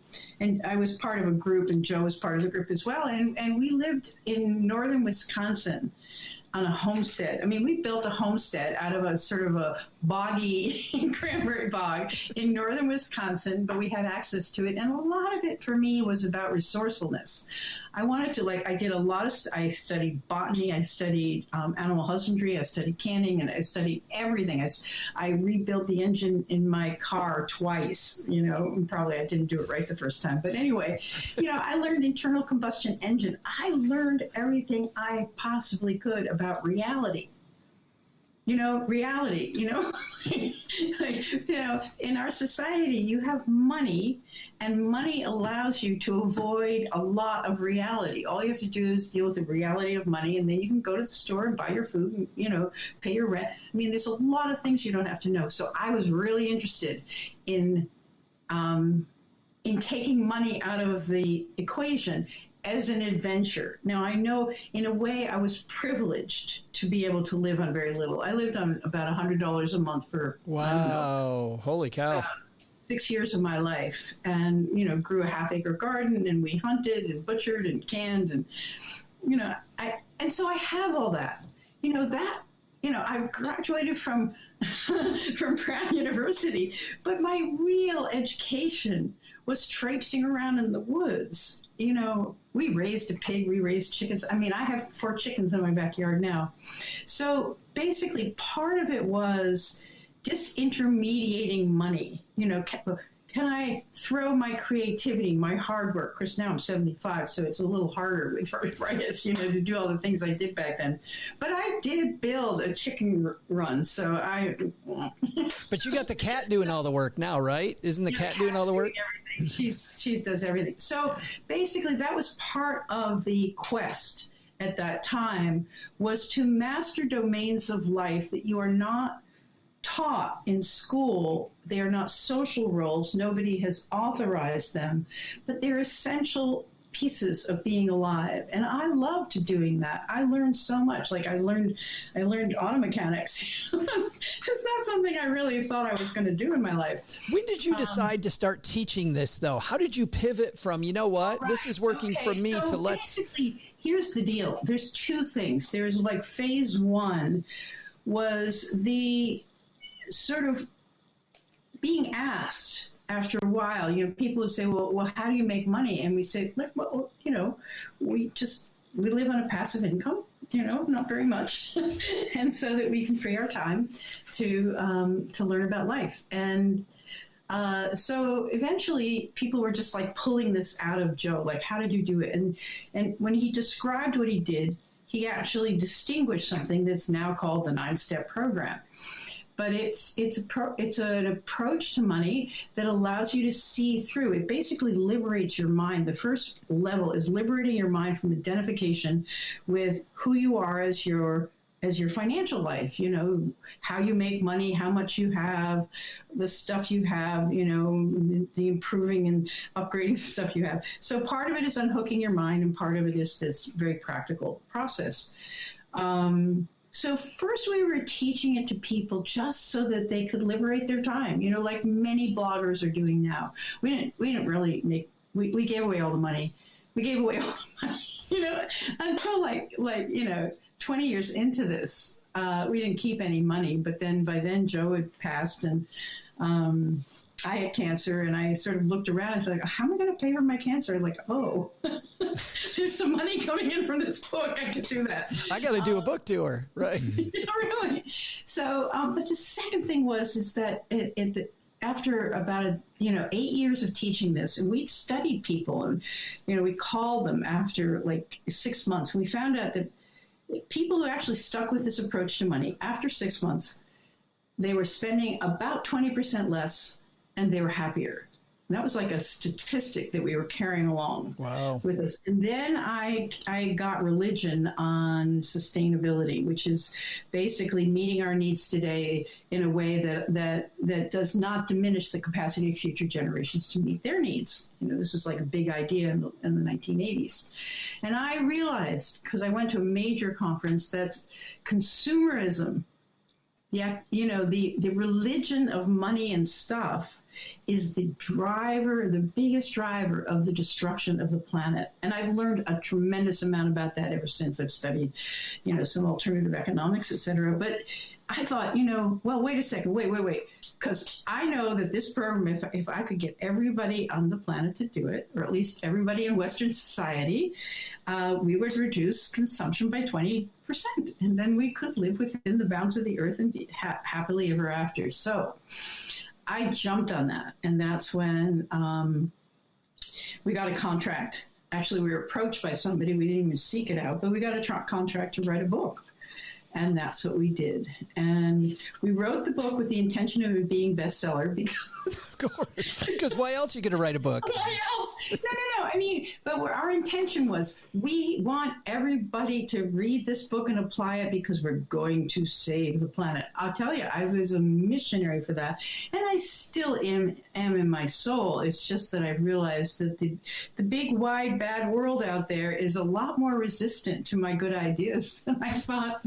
I was part of a group, and Joe was part of the group as well. And we lived in northern Wisconsin on a homestead. I mean, we built a homestead out of a sort of a boggy cranberry bog in northern Wisconsin, but we had access to it. And a lot of it for me was about resourcefulness. I wanted to, I studied botany, I studied animal husbandry, I studied canning, and I studied everything. I rebuilt the engine in my car twice, and probably I didn't do it right the first time. But anyway, I learned internal combustion engine. I learned everything I possibly could about reality. Reality, in our society, you have money, and money allows you to avoid a lot of reality. All you have to do is deal with the reality of money, and then you can go to the store and buy your food and, pay your rent. I mean, there's a lot of things you don't have to know. So I was really interested in taking money out of the equation as an adventure. Now, I know in a way I was privileged to be able to live on very little. I lived on about $100 a month for holy cow, 6 years of my life, and grew a half-acre garden, and we hunted and butchered and canned, and and so I have all that. I graduated from Brown University, but my real education was traipsing around in the woods. We raised a pig, we raised chickens. I mean, I have 4 chickens in my backyard now. So basically, part of it was disintermediating money, throw my creativity, my hard work? Because now I'm 75, so it's a little harder with arthritis, to do all the things I did back then. But I did build a chicken run, so But you got the cat doing all the work now, right? Isn't the cat doing all the work? She does everything. So basically, that was part of the quest at that time, was to master domains of life that you are not taught in school. They are not social roles. Nobody has authorized them, but they're essential pieces of being alive. And I loved doing that. I learned so much. Like I learned auto mechanics. It's not something I really thought I was going to do in my life. When did you decide to start teaching this, though? How did you pivot from, this is working for me, to let's... Basically, here's the deal. There's two things. There's like phase one was the sort of being asked after a while. People would say, well, how do you make money? And we say, well, we live on a passive income, not very much. And so that we can free our time to learn about life. And so eventually people were just like pulling this out of Joe, like, how did you do it? And when he described what he did, he actually distinguished something that's now called the 9-step program. But it's an approach to money that allows you to see through. It basically liberates your mind. The first level is liberating your mind from identification with who you are as your financial life. How you make money, how much you have, the stuff you have. The improving and upgrading stuff you have. So part of it is unhooking your mind, and part of it is this very practical process. So first we were teaching it to people just so that they could liberate their time, like many bloggers are doing now. We didn't really we gave away all the money. We gave away all the money, until like 20 years into this. We didn't keep any money, but then by then Joe had passed, and I had cancer, and I sort of looked around and thought, how am I going to pay for my cancer? Like, oh, there's some money coming in from this book. I can do that. I got to do a book tour, right? Really. So, but the second thing is that after about 8 years of teaching this, and we studied people, and we called them after like 6 months. We found out that people who actually stuck with this approach to money, after 6 months, they were spending about 20% less, and they were happier. And that was like a statistic that we were carrying along with us. And then I got religion on sustainability, which is basically meeting our needs today in a way that does not diminish the capacity of future generations to meet their needs. This was like a big idea in the 1980s. And I realized, because I went to a major conference, that consumerism, the religion of money and stuff, is the biggest driver of the destruction of the planet. And I've learned a tremendous amount about that ever since. I've studied, some alternative economics, et cetera. But I thought, well, wait a second, wait. Because I know that this program, if I could get everybody on the planet to do it, or at least everybody in Western society, we would reduce consumption by 20%. And then we could live within the bounds of the earth and be happily ever after. So I jumped on that, and that's when we got a contract. Actually, we were approached by somebody. We didn't even seek it out, but we got a contract to write a book. And that's what we did. And we wrote the book with the intention of it being bestseller because... Of course. Because why else are you going to write a book? Why else? No. I mean, but what our intention was, we want everybody to read this book and apply it because we're going to save the planet. I'll tell you, I was a missionary for that. And I still am in my soul. It's just that I realized that the big, wide, bad world out there is a lot more resistant to my good ideas than I thought.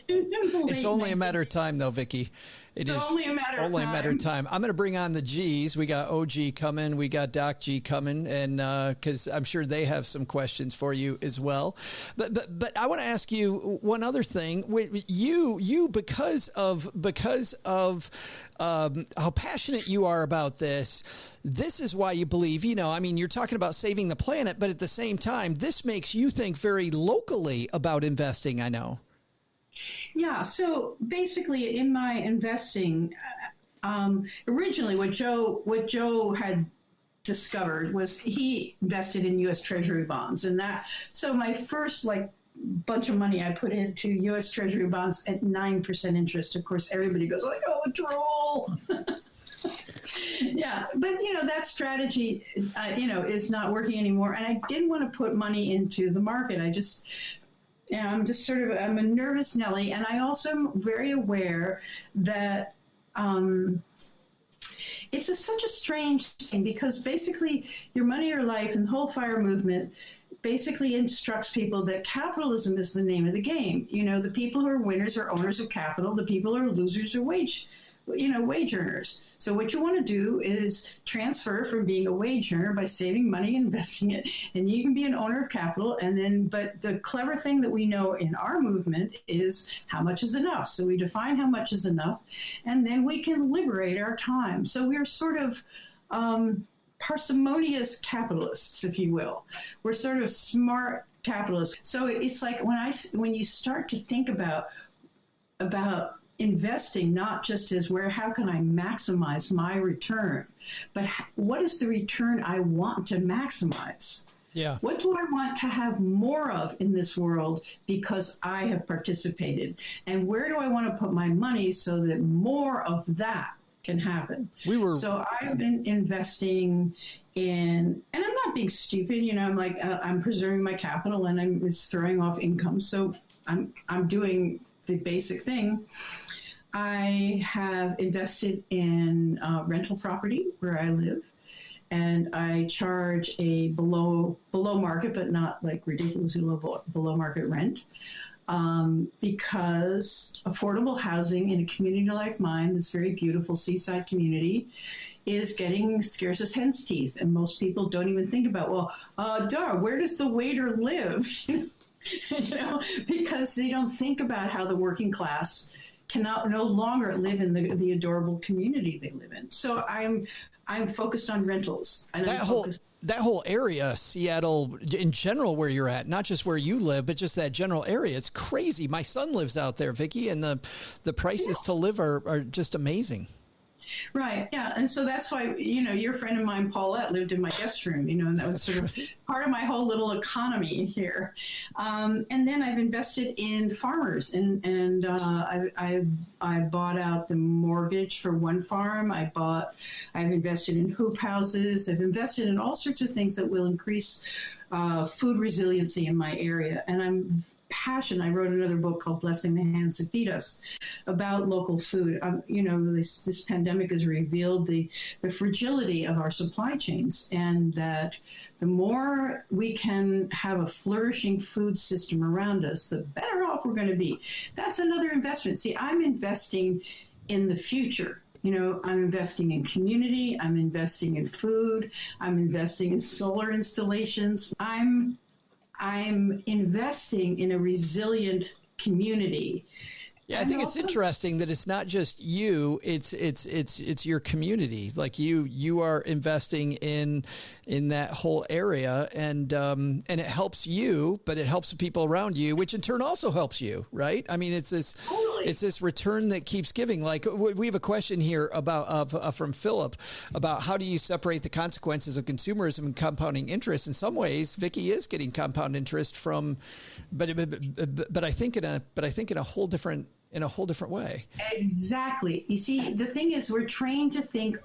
It's only a matter of time, though, Vicki. It's only a matter of time. I'm going to bring on the G's. We got OG coming. We got Doc G coming, and because I'm sure they have some questions for you as well. But I want to ask you one other thing. You because of how passionate you are about this. This is why you believe. You're talking about saving the planet, but at the same time, this makes you think very locally about investing. I know. Yeah, so basically in my investing, originally what Joe had discovered was he invested in U.S. Treasury bonds, and so my first bunch of money I put into U.S. Treasury bonds at 9% interest. Of course, everybody goes like, "Oh, troll." Yeah, but that strategy, is not working anymore, and I didn't want to put money into the market. I'm a nervous Nelly, and I also am very aware that it's such a strange thing, because basically your money or life and the whole FIRE movement basically instructs people that capitalism is the name of the game. The people who are winners are owners of capital. The people who are losers are wage earners. So what you want to do is transfer from being a wage earner by saving money and investing it, and you can be an owner of capital. But the clever thing that we know in our movement is how much is enough. So we define how much is enough, and then we can liberate our time. So we're sort of parsimonious capitalists, if you will. We're sort of smart capitalists. So it's like when you start to think about investing, not just as how can I maximize my return, but what is the return I want to maximize? Yeah. What do I want to have more of in this world because I have participated? And where do I want to put my money so that more of that can happen? So I've been investing in, and I'm not being stupid, I'm preserving my capital and I'm just throwing off income. So I'm doing the basic thing. I have invested in rental property where I live, and I charge a below market, but not ridiculously low below market rent, because affordable housing in a community like mine, this very beautiful seaside community, is getting scarce as hen's teeth, and most people don't even think about, where does the waiter live? Because they don't think about how the working class cannot no longer live in the adorable community they live in. So I'm focused on rentals. And that whole area, Seattle in general, where you're at, not just where you live, but just that general area, it's crazy. My son lives out there, Vicki, and the prices to live are just amazing. Right. Yeah. And so that's why, your friend of mine, Paulette, lived in my guest room, and that was sort of part of my whole little economy here. And then I've invested in farmers, and I bought out the mortgage for one farm. I've invested in hoop houses. I've invested in all sorts of things that will increase food resiliency in my area. And I'm passion. I wrote another book called Blessing the Hands That Feed Us about local food. This pandemic has revealed the fragility of our supply chains, and that the more we can have a flourishing food system around us, the better off we're going to be. That's another investment. See, I'm investing in the future. I'm investing in community. I'm investing in food. I'm investing in solar installations. I'm investing in a resilient community. Yeah, I think it's interesting that it's not just you; it's your community. Like you are investing in that whole area, and it helps you, but it helps the people around you, which in turn also helps you, right? I mean, it's this return that keeps giving. Like we have a question here from Philip about how do you separate the consequences of consumerism and compounding interest? In some ways, Vicki is getting compound interest from, but I think in a whole different. In a whole different way. Exactly. You see, the thing is, we're trained to think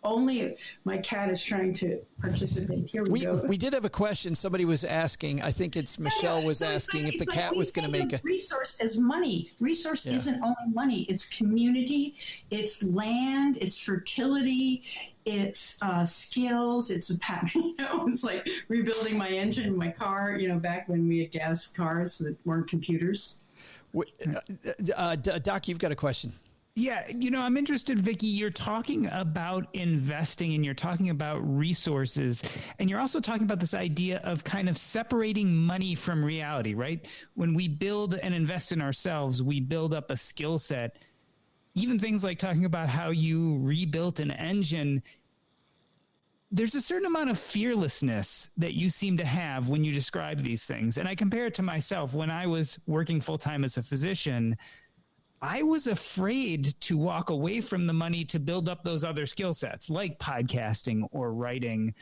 only. My cat is trying to participate. Here we go. We did have a question. Somebody was asking. I think it's Michelle was asking if the cat was going to make a resource as money. Resource isn't only money. It's community. It's land. It's fertility. It's skills. It's it's like rebuilding my engine in my car. Back when we had gas cars that weren't computers. Doc, you've got a question. Yeah, I'm interested, Vicki. You're talking about investing and you're talking about resources, and you're also talking about this idea of kind of separating money from reality, right? When we build and invest in ourselves, we build up a skill set. Even things like talking about how you rebuilt an engine. There's a certain amount of fearlessness that you seem to have when you describe these things. And I compare it to myself. When I was working full-time as a physician, I was afraid to walk away from the money to build up those other skill sets like podcasting or writing.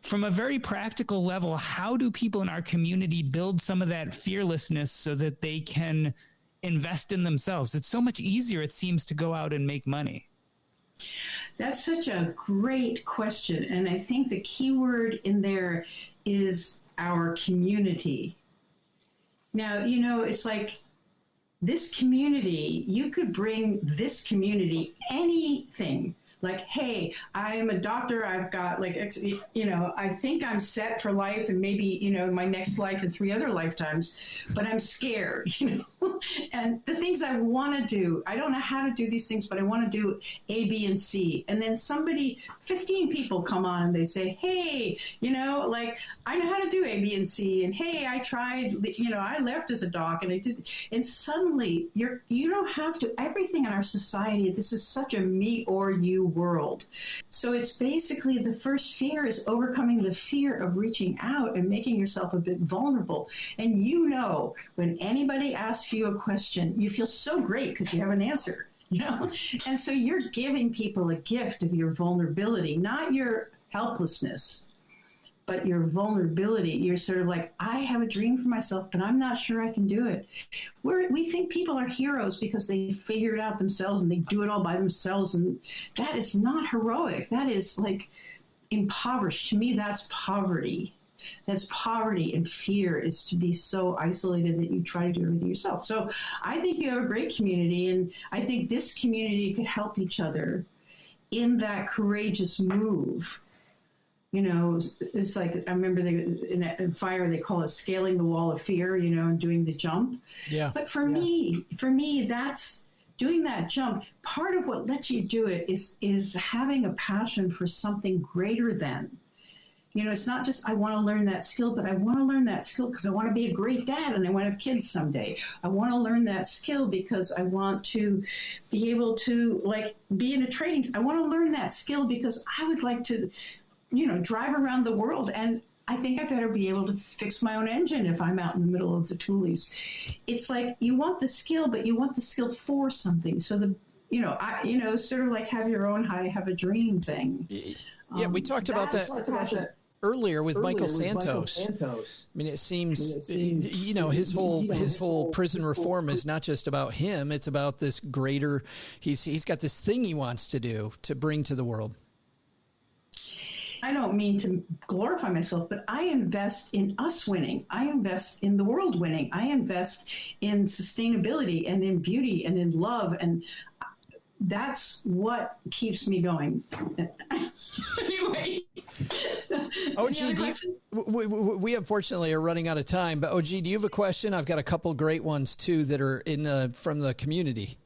From a very practical level, how do people in our community build some of that fearlessness so that they can invest in themselves? It's so much easier, it seems, to go out and make money. That's such a great question. And I think the key word in there is our community. Now, it's like this community, you could bring this community anything. Like, hey, I'm a doctor. I've got I think I'm set for life and maybe, my next life and 3 other lifetimes, but I'm scared, and the things I want to do, I don't know how to do these things, but I want to do A, B, and C. And then 15 people come on and they say, hey, I know how to do A, B, and C. And hey, I tried, I left as a doc and I did. And suddenly you don't have to, everything in our society, this is such a me or you world. So it's basically the first fear is overcoming the fear of reaching out and making yourself a bit vulnerable. And when anybody asks you a question, you feel so great because you have an answer, And so you're giving people a gift of your vulnerability, not your helplessness, but your vulnerability. You're sort of like, I have a dream for myself, but I'm not sure I can do it. We think people are heroes because they figure it out themselves and they do it all by themselves. And that is not heroic. That is like impoverished. To me, that's poverty. That's poverty, and fear is to be so isolated that you try to do everything yourself. So I think you have a great community, and I think this community could help each other in that courageous move. It's like, I remember in FIRE, they call it scaling the wall of fear, and doing the jump. Yeah. But for me, that's doing that jump. Part of what lets you do it is having a passion for something greater than. It's not just I want to learn that skill, but I want to learn that skill because I want to be a great dad and I want to have kids someday. I want to learn that skill because I want to be able to be in a training. I want to learn that skill because I would like to drive around the world, and I think I better be able to fix my own engine if I'm out in the middle of the toolies. It's like you want the skill, but you want the skill for something. So sort of like have your own have a dream thing. Yeah, we talked about that earlier with Michael Santos. I mean, it seems his whole prison reform is not just about him; it's about this greater. He's got this thing he wants to do to bring to the world. I don't mean to glorify myself, but I invest in us winning. I invest in the world winning. I invest in sustainability and in beauty and in love. And that's what keeps me going. Anyway. OG, we unfortunately are running out of time, but OG, do you have a question? I've got a couple great ones too that are from the community.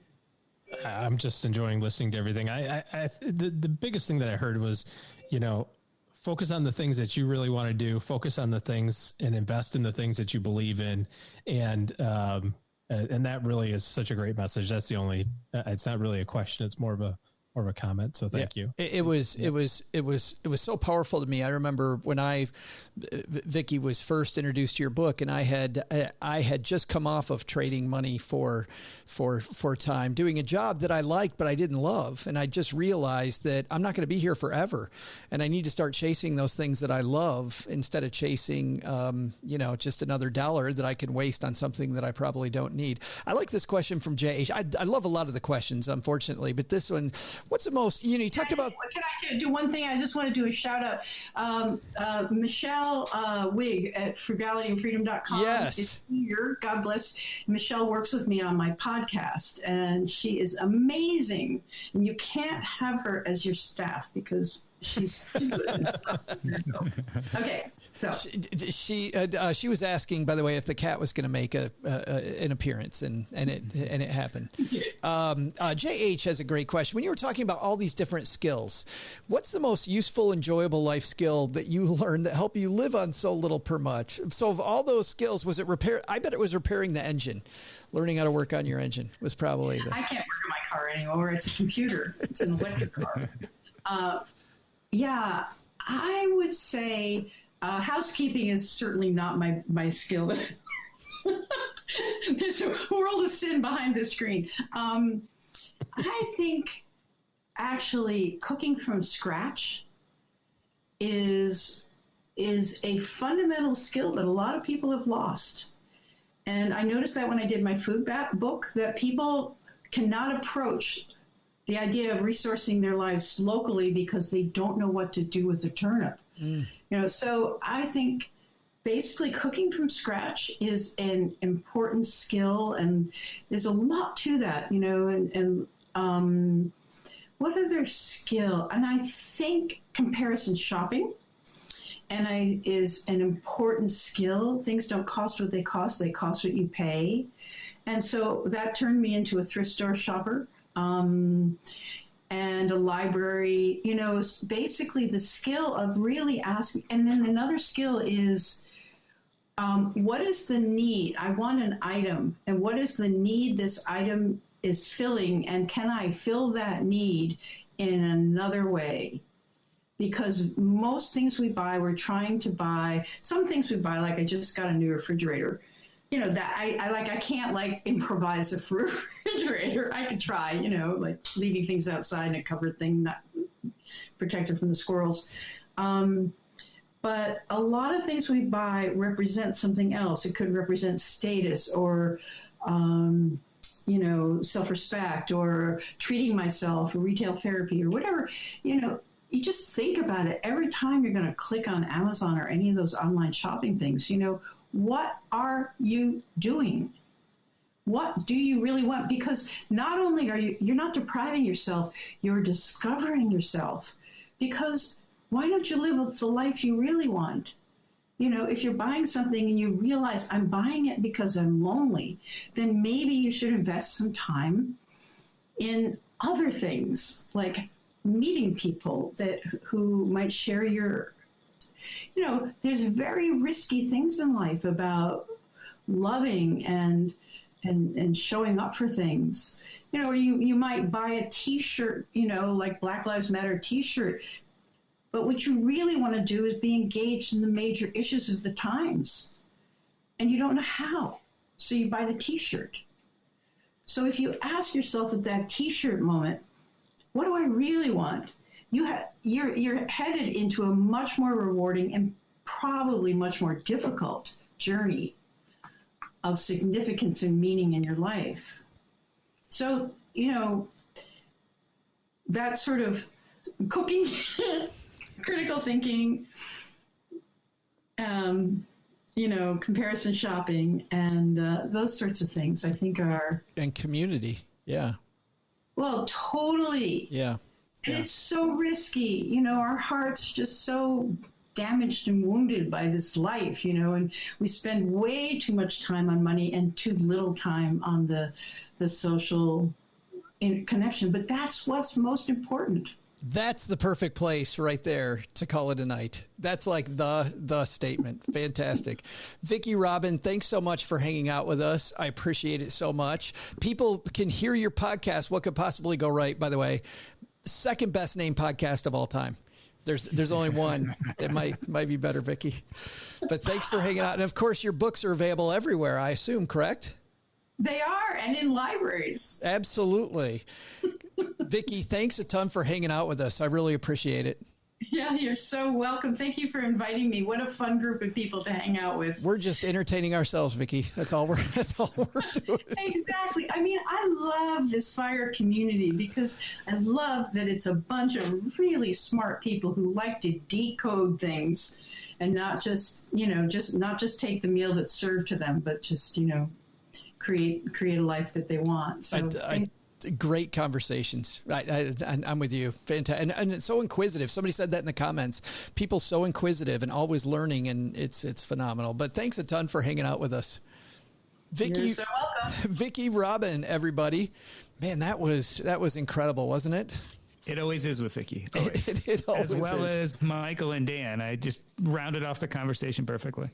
I'm just enjoying listening to everything. The biggest thing that I heard was, focus on the things that you really want to do, focus on the things and invest in the things that you believe in. And that really is such a great message. That's the only, it's not really a question. It's more of a comment. So thank you. It was so powerful to me. I remember when Vicki was first introduced to your book, and I had just come off of trading money for time, doing a job that I liked, but I didn't love. And I just realized that I'm not going to be here forever. And I need to start chasing those things that I love instead of chasing, just another dollar that I can waste on something that I probably don't need. I like this question from JH. I love a lot of the questions, unfortunately, but this one, what's the most, you talked about. Can I do one thing? I just want to do a shout out. Michelle Wigg at frugalityandfreedom.com. Yes. Is here. God bless. Michelle works with me on my podcast, and she is amazing. And you can't have her as your staff because she's good. Okay. So she was asking, by the way, if the cat was going to make an appearance, and it happened. JH has a great question. When you were talking about all these different skills, what's the most useful, enjoyable life skill that you learned that help you live on so little per much? So of all those skills, was it repair? I bet it was repairing the engine. Learning how to work on your engine was probably I can't work on my car anymore. It's a computer. It's an electric car. Yeah, I would say housekeeping is certainly not my skill. There's a world of sin behind the screen. I think actually cooking from scratch is a fundamental skill that a lot of people have lost. And I noticed that when I did my food book, that people cannot approach the idea of resourcing their lives locally because they don't know what to do with the turnip. So I think basically cooking from scratch is an important skill, and there's a lot to that, and what other skill? And I think comparison shopping is an important skill. Things don't cost what they cost what you pay. And so that turned me into a thrift store shopper. And a library, basically the skill of really asking. And then another skill is, what is the need? I want an item. And what is the need this item is filling? And can I fill that need in another way? Because most things we buy, we're trying to buy. Some things we buy, like I just got a new refrigerator. That I can't improvise a refrigerator. I could try, leaving things outside in a covered thing, not protected from the squirrels. But a lot of things we buy represent something else. It could represent status or, self-respect or treating myself or retail therapy or whatever. You just think about it. Every time you're going to click on Amazon or any of those online shopping things, what are you doing? What do you really want? Because not only you're not depriving yourself, you're discovering yourself. Because why don't you live the life you really want? If you're buying something and you realize I'm buying it because I'm lonely, then maybe you should invest some time in other things, like meeting people who might share your. There's very risky things in life about loving and showing up for things. You might buy a T-shirt, like Black Lives Matter T-shirt, but what you really want to do is be engaged in the major issues of the times, and you don't know how, so you buy the T-shirt. So if you ask yourself at that T-shirt moment, what do I really want? You're headed into a much more rewarding and probably much more difficult journey of significance and meaning in your life. So, that sort of cooking, critical thinking, comparison shopping, and those sorts of things, I think are... And community, yeah. Well, totally. Yeah. And it's so risky. Our hearts are just so damaged and wounded by this life, and we spend way too much time on money and too little time on the social connection. But that's what's most important. That's the perfect place right there to call it a night. That's like the statement. Fantastic. Vicki Robin, thanks so much for hanging out with us. I appreciate it so much. People can hear your podcast. What could possibly go right, by the way? Second best named podcast of all time. There's only one that might be better, Vicki. But thanks for hanging out. And of course, your books are available everywhere, I assume, correct? They are, and in libraries. Absolutely. Vicki, thanks a ton for hanging out with us. I really appreciate it. Yeah, you're so welcome. Thank you for inviting me. What a fun group of people to hang out with. We're just entertaining ourselves, Vicki. That's all we're doing. Exactly. I mean, I love this FIRE community because I love that it's a bunch of really smart people who like to decode things and not just take the meal that's served to them, but just, create a life that they want. So great conversations. I'm with you. Fantastic. And it's so inquisitive. Somebody said that in the comments. People so inquisitive and always learning, and it's phenomenal. But thanks a ton for hanging out with us. Vicki, you're so welcome. Vicki Robin, everybody. Man, that was incredible, wasn't it? It always is with Vicki. Always. It always as well is. as Michael and Dan. I just rounded off the conversation perfectly.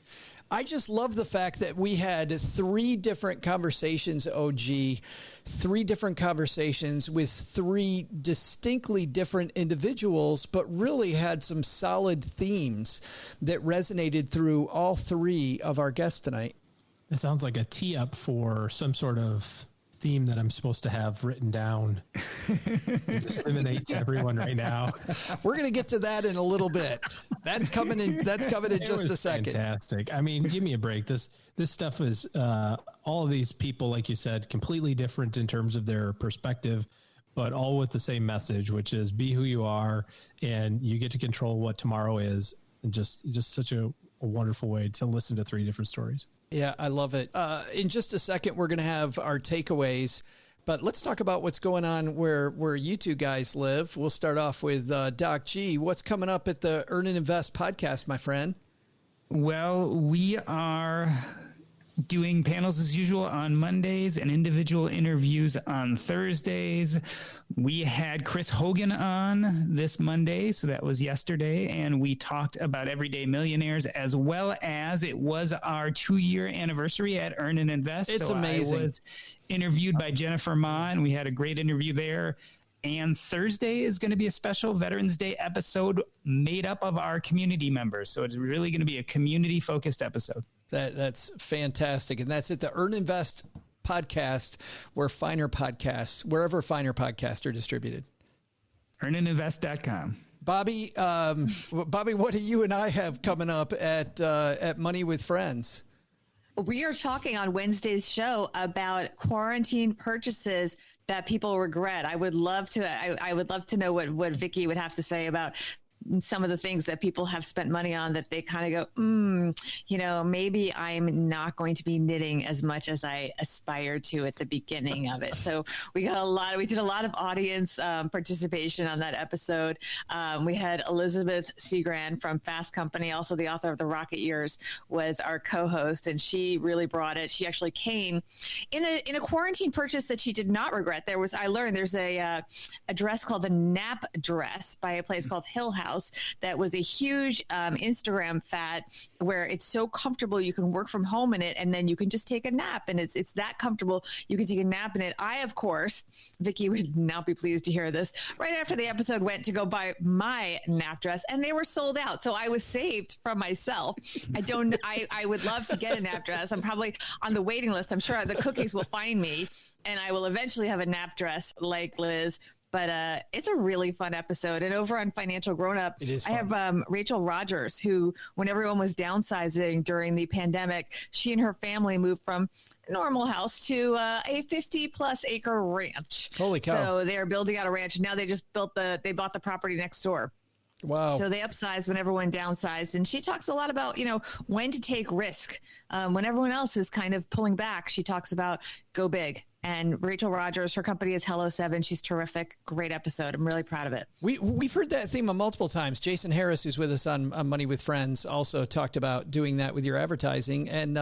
I just love the fact that we had 3 different conversations, OG, 3 different conversations with 3 distinctly different individuals, but really had some solid themes that resonated through all 3 of our guests tonight. It sounds like a tee up for some sort of theme that I'm supposed to have written down. Disseminate to everyone right now. We're going to get to that in a little bit. That's coming in just a second. Fantastic. I mean, give me a break. This stuff is all of these people, like you said, completely different in terms of their perspective, but all with the same message, which is be who you are, and you get to control what tomorrow is. And just such a wonderful way to listen to three different stories. Yeah, I love it. In just a second, we're going to have our takeaways, but let's talk about what's going on where you two guys live. We'll start off with Doc G. What's coming up at the Earn and Invest podcast, my friend? Well, we are doing panels as usual on Mondays and individual interviews on Thursdays. We had Chris Hogan on this Monday, so that was yesterday, and we talked about Everyday Millionaires, as well as it was our 2-year anniversary at Earn and Invest. It's amazing. I was interviewed by Jennifer Ma, and we had a great interview there. And Thursday is going to be a special Veterans Day episode made up of our community members. So it's really going to be a community-focused episode. That's fantastic. And that's at the Earn Invest podcast, wherever finer podcasts are distributed. EarnandInvest.com. Bobby, what do you and I have coming up at Money with Friends? We are talking on Wednesday's show about quarantine purchases that people regret. I would love to know what Vicky would have to say about some of the things that people have spent money on that they kind of go, maybe I'm not going to be knitting as much as I aspired to at the beginning of it. So we did a lot of audience participation on that episode. We had Elizabeth Seagrand from Fast Company, also the author of The Rocket Years, was our co-host, and she really brought it. She actually came in a quarantine purchase that she did not regret. There's a dress called the Nap Dress by a place called Hill House that was a huge Instagram fad where it's so comfortable you can work from home in it, and then you can just take a nap, and it's that comfortable you can take a nap in it. I, of course, Vicky would not be pleased to hear this, right after the episode went to go buy my nap dress, and they were sold out. So I was saved from myself. I would love to get a nap dress. I'm probably on the waiting list. I'm sure the cookies will find me, and I will eventually have a nap dress like Liz. But it's a really fun episode. And over on Financial Grown Up, I have Rachel Rogers, who, when everyone was downsizing during the pandemic, she and her family moved from a normal house to a 50-plus acre ranch. Holy cow. So they're building out a ranch. And now they just bought the property next door. Wow. So they upsized when everyone downsized. And she talks a lot about, when to take risk. When everyone else is kind of pulling back, she talks about go big. And Rachel Rogers, her company is Hello 7. She's terrific. Great episode. I'm really proud of it. We've heard that theme multiple times. Jason Harris, who's with us on Money with Friends, also talked about doing that with your advertising. And,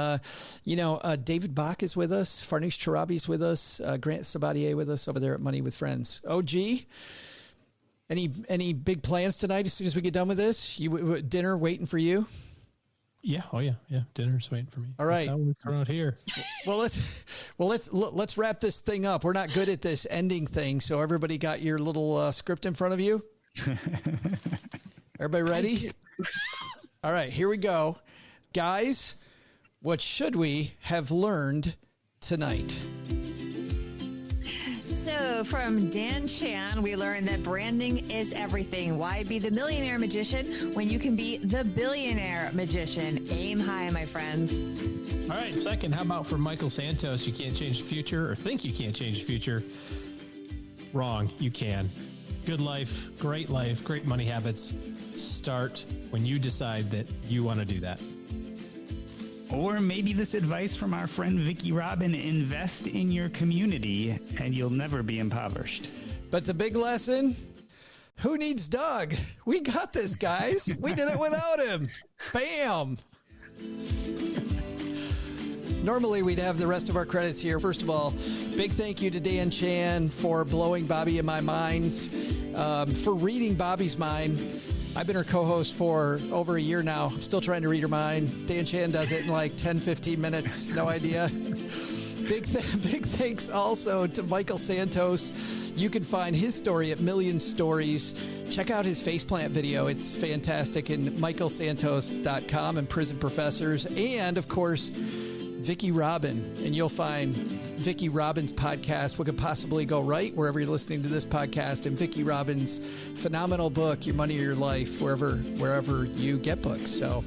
David Bach is with us. Farnoosh Charabi's with us. Grant Sabatier with us over there at Money with Friends. OG, any big plans tonight as soon as we get done with this? Dinner waiting for you? Yeah. Oh yeah. Yeah. Dinner's waiting for me. All right. That's how we turn out here. Well, let's wrap this thing up. We're not good at this ending thing. So everybody got your little script in front of you. Everybody ready? All right, here we go. Guys, what should we have learned tonight? So from Dan Chan, we learned that branding is everything. Why be the millionaire magician when you can be the billionaire magician? Aim high, my friends. All right, second, how about for Michael Santos? You can't change the future, or think you can't change the future. Wrong, you can. Good life, great money habits start when you decide that you want to do that. Or maybe this advice from our friend Vicky Robin: invest in your community and you'll never be impoverished. But the big lesson, who needs Doug? We got this, guys. We did it without him. Bam. Normally, we'd have the rest of our credits here. First of all, big thank you to Dan Chan for blowing Bobby in my mind, for reading Bobby's mind. I've been her co-host for over a year now. I'm still trying to read her mind. Dan Chan does it in like 10, 15 minutes. No idea. Big thanks also to Michael Santos. You can find his story at Million Stories. Check out his faceplant video. It's fantastic. And michaelsantos.com and Prison Professors. And, of course, Vicki Robin, and you'll find Vicki Robin's podcast, What Could Possibly Go Right, wherever you're listening to this podcast, and Vicki Robin's phenomenal book, Your Money or Your Life, wherever you get books. So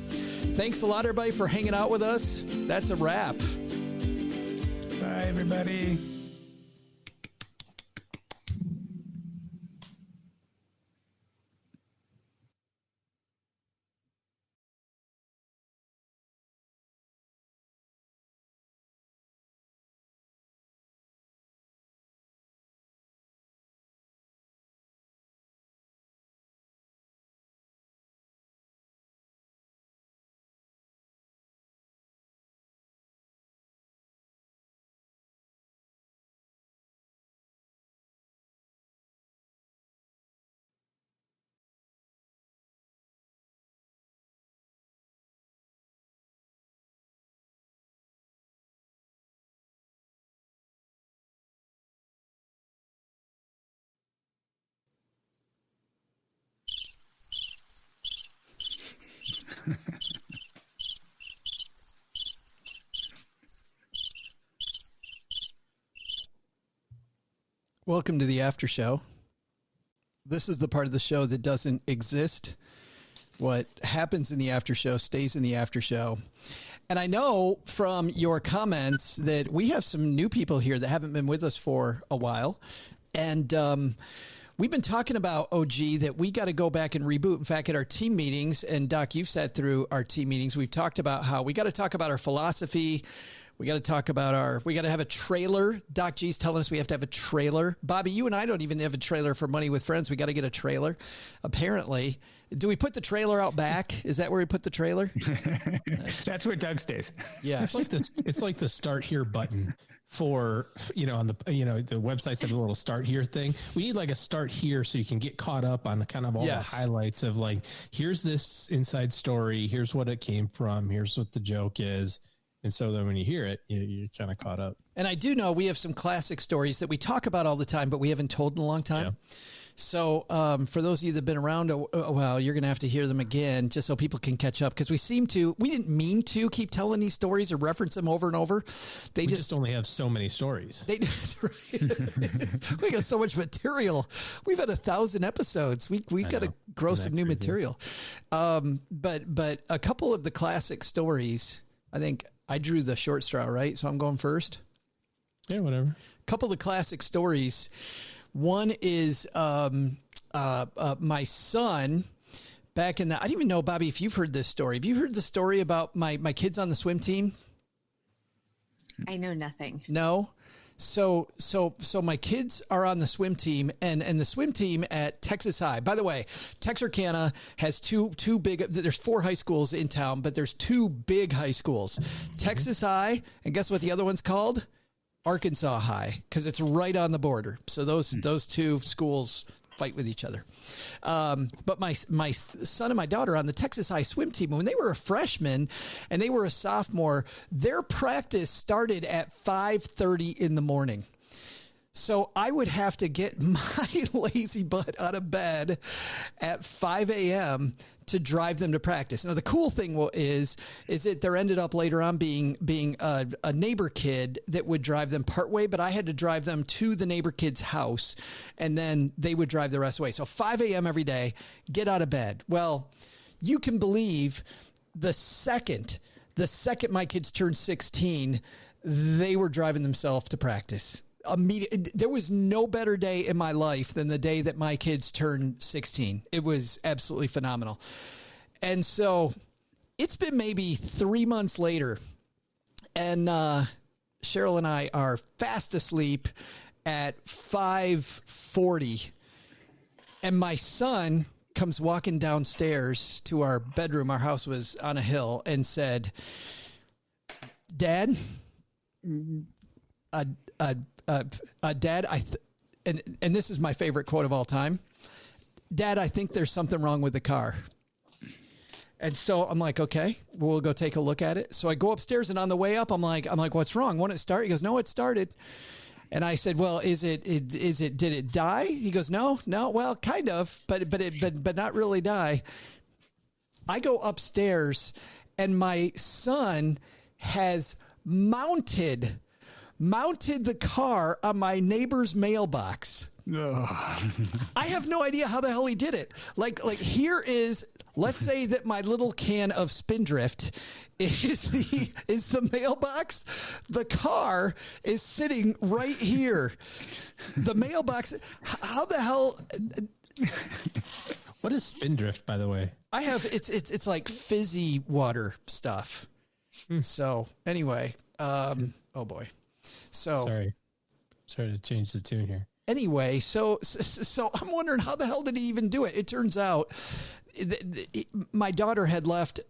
thanks a lot, everybody, for hanging out with us. That's a wrap. Bye, everybody. Welcome to the after show. This is the part of the show that doesn't exist. What happens in the after show stays in the after show. And I know from your comments that we have some new people here that haven't been with us for a while. And we've been talking about, OG, that we got to go back and reboot. In fact, at our team meetings, and Doc, you've sat through our team meetings, we've talked about how we got to talk about our philosophy. We got to talk about we got to have a trailer. Doc G's telling us we have to have a trailer. Bobby, you and I don't even have a trailer for Money with Friends. We got to get a trailer. Apparently. Do we put the trailer out back? Is that where we put the trailer? That's where Doug stays. Yeah. It's like the start here button for, on the, the websites have a little start here thing. We need like a start here so you can get caught up on kind of all the highlights of like, here's this inside story. Here's what it came from. Here's what the joke is. And so then when you hear it, you're kind of caught up. And I do know we have some classic stories that we talk about all the time, but we haven't told in a long time. Yeah. So for those of you that have been around a while, you're going to have to hear them again just so people can catch up. Because we didn't mean to keep telling these stories or reference them over and over. We just only have so many stories. That's right. We got so much material. We've had 1,000 episodes. We've got to grow some new material. But a couple of the classic stories, I think I drew the short straw, right? So I'm going first. Yeah, whatever. A couple of classic stories. One is my son back in I don't even know, Bobby, if you've heard this story. Have you heard the story about my kids on the swim team? I know nothing. No. So my kids are on the swim team and the swim team at Texas High. By the way, Texarkana has two big, there's 4 high schools in town, but there's 2 big high schools. Texas High, and guess what the other one's called? Arkansas High, because it's right on the border. So those 2 schools fight with each other. But my son and my daughter on the Texas High swim team, when they were a freshman and they were a sophomore, their practice started at 5:30 in the morning. So I would have to get my lazy butt out of bed at 5 a.m. to drive them to practice. Now, the cool thing is that there ended up later on being a neighbor kid that would drive them partway, but I had to drive them to the neighbor kid's house, and then they would drive the rest of the way. So 5 a.m. every day, get out of bed. Well, you can believe the second my kids turned 16, they were driving themselves to practice. There was no better day in my life than the day that my kids turned 16. It was absolutely phenomenal. And so it's been maybe 3 months later, and Cheryl and I are fast asleep at 5:40, and my son comes walking downstairs to our bedroom. Our house was on a hill, and said, "Dad, Dad, and this is my favorite quote of all time. Dad, I think there's something wrong with the car." And so I'm like, okay, we'll go take a look at it. So I go upstairs, and on the way up, I'm like, what's wrong? Won't it start? He goes, no, it started. And I said, well, did it die? He goes, no, well, kind of, but not really die. I go upstairs, and my son has mounted the car on my neighbor's mailbox. I have no idea how the hell he did it. Like here is, let's say that my little can of Spindrift is the mailbox. The car is sitting right here. The mailbox. How the hell? What is Spindrift, by the way? I have it's like fizzy water stuff. So anyway, oh boy. So sorry to change the tune here. Anyway, so I'm wondering how the hell did he even do it? It turns out my daughter had left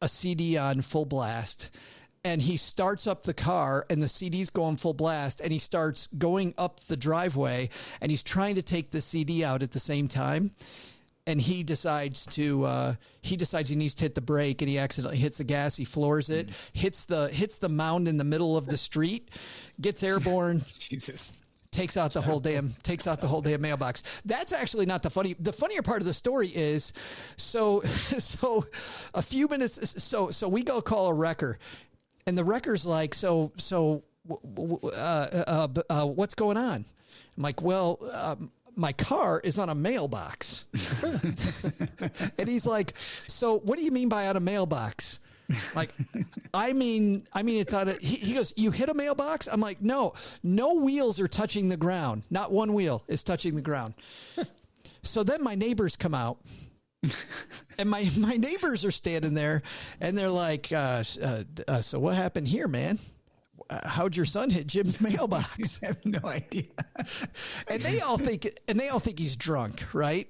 a CD on full blast, and he starts up the car and the CD's going full blast, and he starts going up the driveway and he's trying to take the CD out at the same time. And he decides he needs to hit the brake, and he accidentally hits the gas. He floors it, hits the mound in the middle of the street, gets airborne. Jesus. Takes out the whole damn mailbox. That's actually not the funnier part of the story is, so a few minutes, so we go call a wrecker, and the wrecker's like, what's going on? I'm like, well, my car is on a mailbox. And he's like, so what do you mean by on a mailbox? Like, I mean, it's on a, he goes, you hit a mailbox? I'm like, no wheels are touching the ground. Not one wheel is touching the ground. So then my neighbors come out, and my neighbors are standing there, and they're like, so what happened here, man? How'd your son hit Jim's mailbox? I have no idea. And they all think he's drunk, right?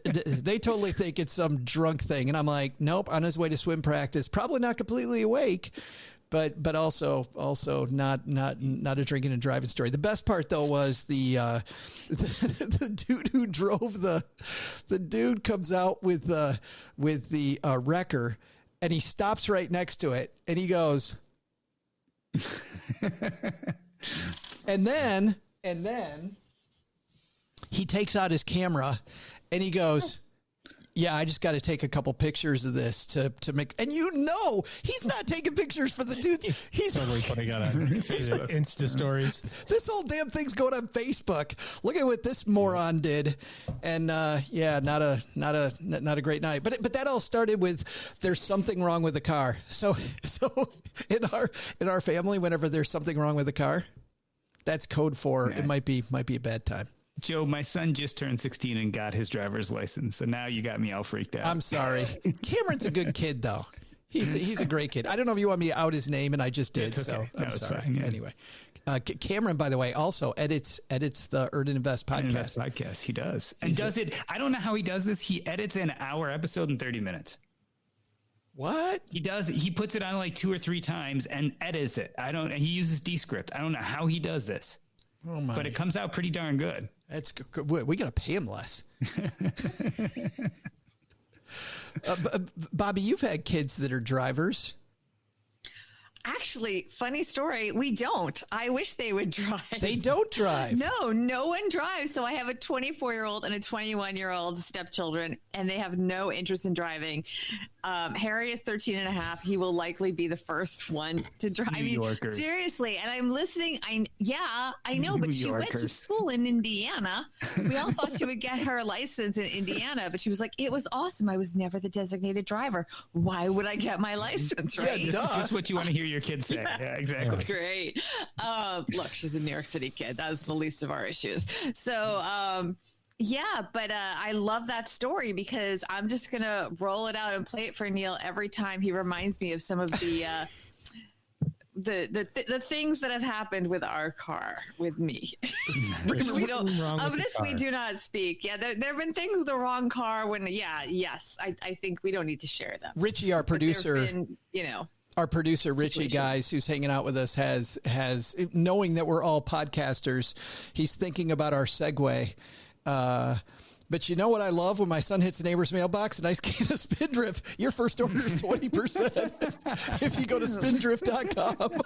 They totally think it's some drunk thing. And I'm like, nope, on his way to swim practice, probably not completely awake, but also not a drinking and driving story. The best part though was the dude who drove the dude comes out with the wrecker, and he stops right next to it, and he goes, and then he takes out his camera and he goes, yeah, I just got to take a couple pictures of this to make, and he's not taking pictures for the dude. He's totally putting out Insta stories. This whole damn thing's going on Facebook. Look at what this moron did. And yeah, not a great night. But that all started with, there's something wrong with the car. So in our family, whenever there's something wrong with the car, that's code for it might be a bad time. Joe, my son just turned 16 and got his driver's license, so now you got me all freaked out. I'm sorry. Cameron's a good kid, though. He's a great kid. I don't know if you want me to out his name, and I just did, okay. so No, I'm sorry. Fine, yeah. Anyway, Cameron, by the way, also edits the Earn and Invest podcast. Invest podcast, he does. And does it, I don't know how he does this. He edits an hour episode in 30 minutes. What? He does. He puts it on like 2 or 3 times and edits it. He uses Descript. I don't know how he does this. Oh my. But it comes out pretty darn good. That's good. We got to pay him less. Bobby, you've had kids that are drivers. Actually, funny story. We don't. I wish they would drive. They don't drive. No one drives. So I have a 24-year-old and a 21-year-old stepchildren, and they have no interest in driving. Harry is 13 and a half. He will likely be the first one to drive. New Yorkers. Seriously. And I'm listening. I know, but she went to school in Indiana. We all thought she would get her license in Indiana, but she was like, it was awesome. I was never the designated driver. Why would I get my license, right? Yeah, duh. Just what you want to hear your kids say. Yeah, exactly. Great. Look, she's a New York City kid. That was the least of our issues. So, yeah, but I love that story because I'm just going to roll it out and play it for Neil every time he reminds me of some of the things that have happened with our car, with me. We don't, of this, we do not speak. Yeah, there have been things with the wrong car when, I think we don't need to share them. Richie, our producer, our producer, Richie, guys, who's hanging out with us, has knowing that we're all podcasters, he's thinking about our segue. But you know what I love when my son hits the neighbor's mailbox? A nice can of Spindrift. Your first order is 20% if you go to spindrift.com/.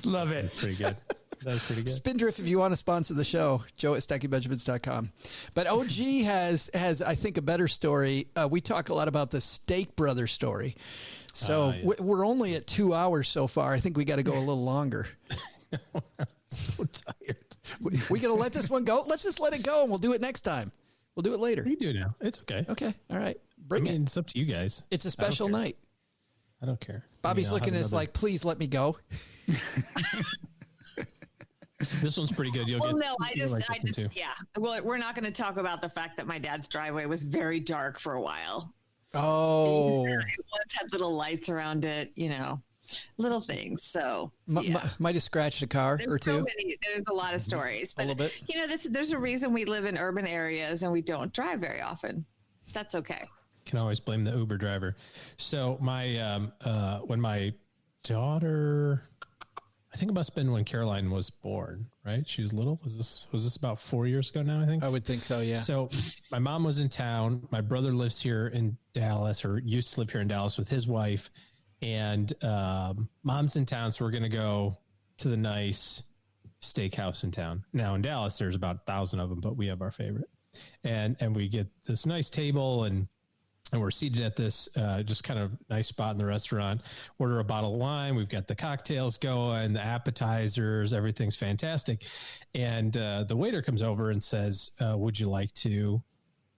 Love it. Pretty good. That was pretty good. Spindrift, if you want to sponsor the show, joe@stackingbenjamins.com. But OG has, I think, a better story. We talk a lot about the Stake Brothers story. So Yeah. we're only at 2 hours so far. I think we got to go a little longer. I'm so tired. We got to let this one go. Let's just let it go and we'll do it next time. We'll do it later. You do now. It's okay. Okay. All right. Bring it. It's up to you guys. It's a special night. I don't care. Bobby's I'll looking at have us another- like, please let me go. This one's pretty good. You'll Well, get. no, I you'll just, like this one, too. yeah. Well, we're not going to talk about the fact that my dad's driveway was very dark for a while. Oh, It once had little lights around it, little things. So yeah. might have scratched a car or There's so two. many. There's a lot of stories, but little bit. there's a reason we live in urban areas and we don't drive very often. That's okay. Can always blame the Uber driver. So my when my daughter, I think it must have been when Caroline was born, right? She was little. Was this about 4 years ago now, I think? I would think so, yeah. So my mom was in town. My brother lives here in Dallas, or used to live here in Dallas with his wife. And mom's in town, so we're going to go to the nice steakhouse in town. Now in Dallas, there's about 1,000 of them, but we have our favorite. And we get this nice table, and we're seated at this just kind of nice spot in the restaurant. Order a bottle of wine. We've got the cocktails going, the appetizers, everything's fantastic. And the waiter comes over and says, would you like to,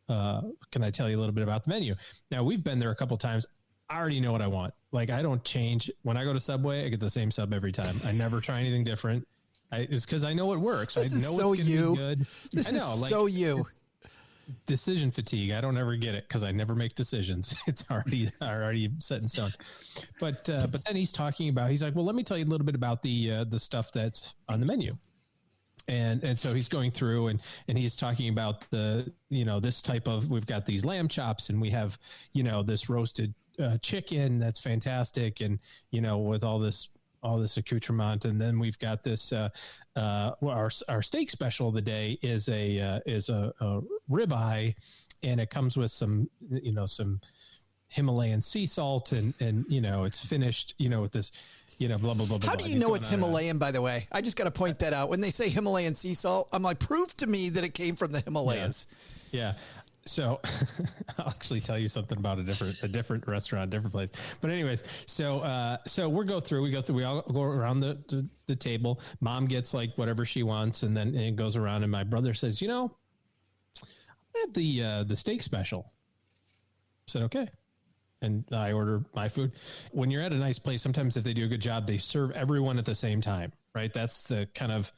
can I tell you a little bit about the menu? Now, we've been there a couple times. I already know what I want. Like, I don't change. When I go to Subway, I get the same sub every time. I never try anything different. It's because I know what works. This I is know so what's gonna you. be good. This I know, is like, so you. decision fatigue. I don't ever get it because I never make decisions. It's already set in stone. But then he's talking about, he's like, well, let me tell you a little bit about the stuff that's on the menu. And so he's going through and he's talking about the, this type of, we've got these lamb chops and we have, this roasted chicken that's fantastic. And, with all this accoutrement. And then we've got this, our steak special of the day is a ribeye, and it comes with some Himalayan sea salt and it's finished, with this, blah, blah, blah, blah. How do you know it's Himalayan, by the way? I just got to point that out. When they say Himalayan sea salt, I'm like, prove to me that it came from the Himalayas. Yeah. So I'll actually tell you something about a different restaurant, different place. But anyways, so we all go around the table. Mom gets like whatever she wants, and then it goes around. And my brother says, I had the steak special. I said, okay. And I order my food. When you're at a nice place, sometimes if they do a good job, they serve everyone at the same time, right? That's the kind of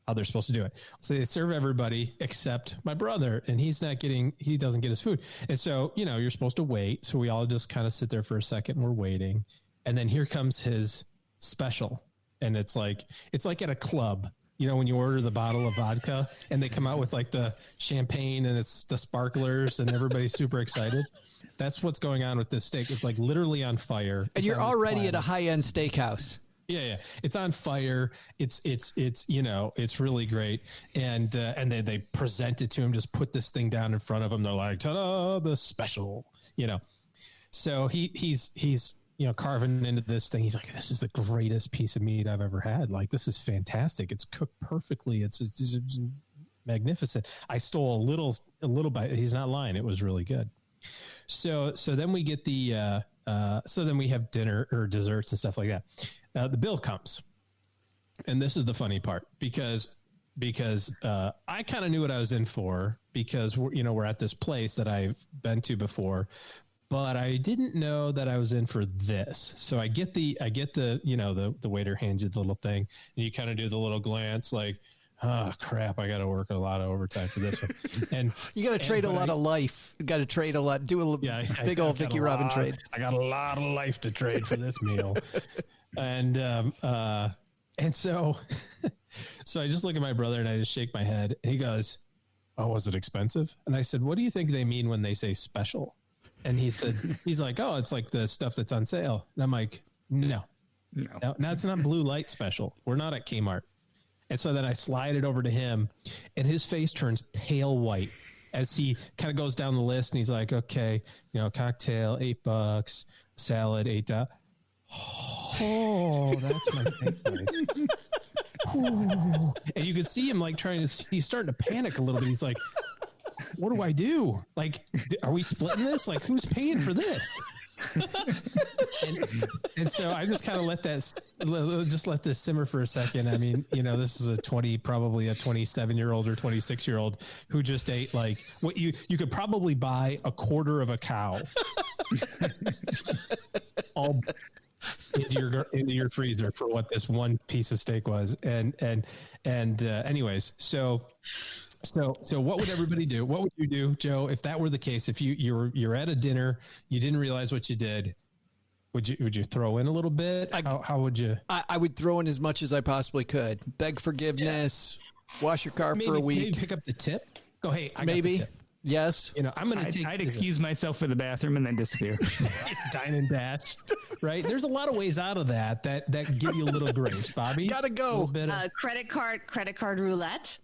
how they're supposed to do it. So they serve everybody except my brother, and he doesn't get his food. And so, you're supposed to wait. So we all just kind of sit there for a second and we're waiting. And then here comes his special. And it's like at a club, when you order the bottle of vodka and they come out with like the champagne and it's the sparklers and everybody's super excited. That's what's going on with this steak. It's like literally on fire. And you're already at a high-end steakhouse. Yeah. It's on fire. It's really great. And then they present it to him, just put this thing down in front of him. They're like, ta-da, the special, So he's carving into this thing. He's like, this is the greatest piece of meat I've ever had. Like, this is fantastic. It's cooked perfectly. It's magnificent. I stole a little bite. He's not lying. It was really good. So then we get so then we have dinner or desserts and stuff like that. The bill comes, and this is the funny part because I kind of knew what I was in for because we're at this place that I've been to before, but I didn't know that I was in for this. So I get the the waiter hands you the little thing, and you kind of do the little glance like, oh crap, I got to work a lot of overtime for this one. And you got to trade a lot of life. You got to trade a lot. Do a big old Vicky Robin trade. I got a lot of life to trade for this meal. And so I just look at my brother and I just shake my head, and he goes, oh, was it expensive? And I said, what do you think they mean when they say special? And he's like, oh, it's like the stuff that's on sale. And I'm like, no, it's not Blue Light special. We're not at Kmart. And so then I slide it over to him, and his face turns pale white as he kind of goes down the list, and he's like, okay, cocktail, $8, salad, $8. Oh, that's my favorite. And you can see him like he's starting to panic a little bit. He's like, what do I do? Like, are we splitting this? Like, who's paying for this? and so I just kind of let this simmer for a second. I mean, this is probably a 27-year-old or 26-year-old who just ate like what you could probably buy a quarter of a cow all into your freezer for what this one piece of steak was. And anyways, so what would everybody do? What would you do, Joe, if that were the case? If you're at a dinner, you didn't realize what you did, would you throw in a little bit? How would you? I would throw in as much as I possibly could. Beg forgiveness. Wash your car for a week. Maybe pick up the tip. Go, hey, I got maybe. the tip. Yes. I'm going to take. I'd excuse myself for the bathroom and then disappear. Dine and dash. Right. There's a lot of ways out of that give you a little grace, Bobby. Gotta go. Credit card roulette.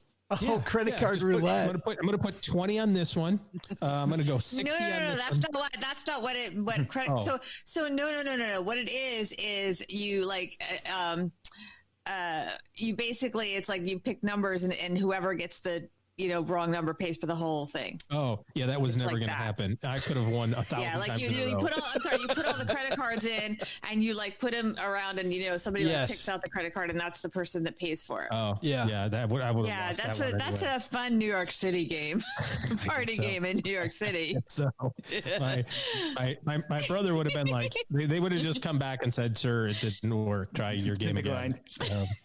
Oh, credit card roulette. I'm going to put 20 on this one. I'm going to go 60 no, on this one. That's not what credit. Oh. So no. What it is you like, you basically, it's like you pick numbers and whoever gets the, wrong number pays for the whole thing. Oh, yeah, that was never like going to that. happen. I could have won 1,000 Yeah, like times you put all the credit cards in and you like put them around and somebody like picks out the credit card and that's the person that pays for it. Oh, yeah. Yeah, I would have lost that's a fun New York City game. Party game in New York City. So my brother would have been like, they would have just come back and said, "Sir, it didn't work. Try your game again."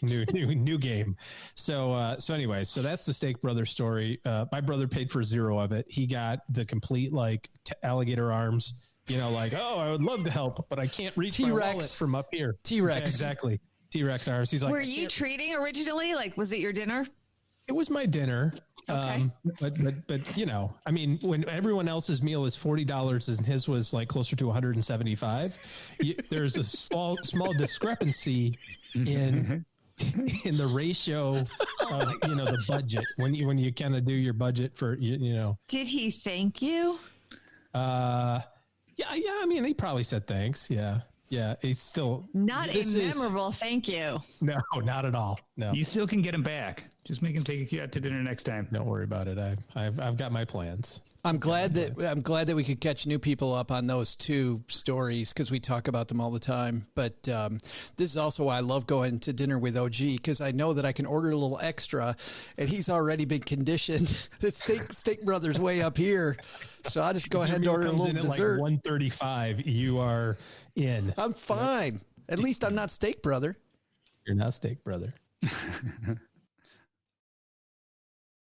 New game. So anyway, so that's the Steak Brothers story. My brother paid for 0 of it. He got the complete alligator arms. Like, oh, I would love to help, but I can't reach my wallet from up here. T-Rex, yeah, exactly. T-Rex arms. He's like, were you treating originally? Like, was it your dinner? It was my dinner. Okay. But I mean, when everyone else's meal is $40 and his was like closer to 175, there's a small discrepancy in the ratio of the budget when you kind of do your budget for Did he thank you? Yeah, I mean, he probably said thanks. Yeah, he's still not a memorable thank you. No, not at all. No, you still can get him back. Just make him take you out to dinner next time. Don't worry about it. I've got my plans. I'm glad that we could catch new people up on those 2 stories because we talk about them all the time. But this is also why I love going to dinner with OG because I know that I can order a little extra, and he's already been conditioned. The Steak Brothers way up here, so I just go ahead and order a little dessert. Like 135, you are in. I'm fine. At least I'm not Steak Brother. You're not Steak Brother.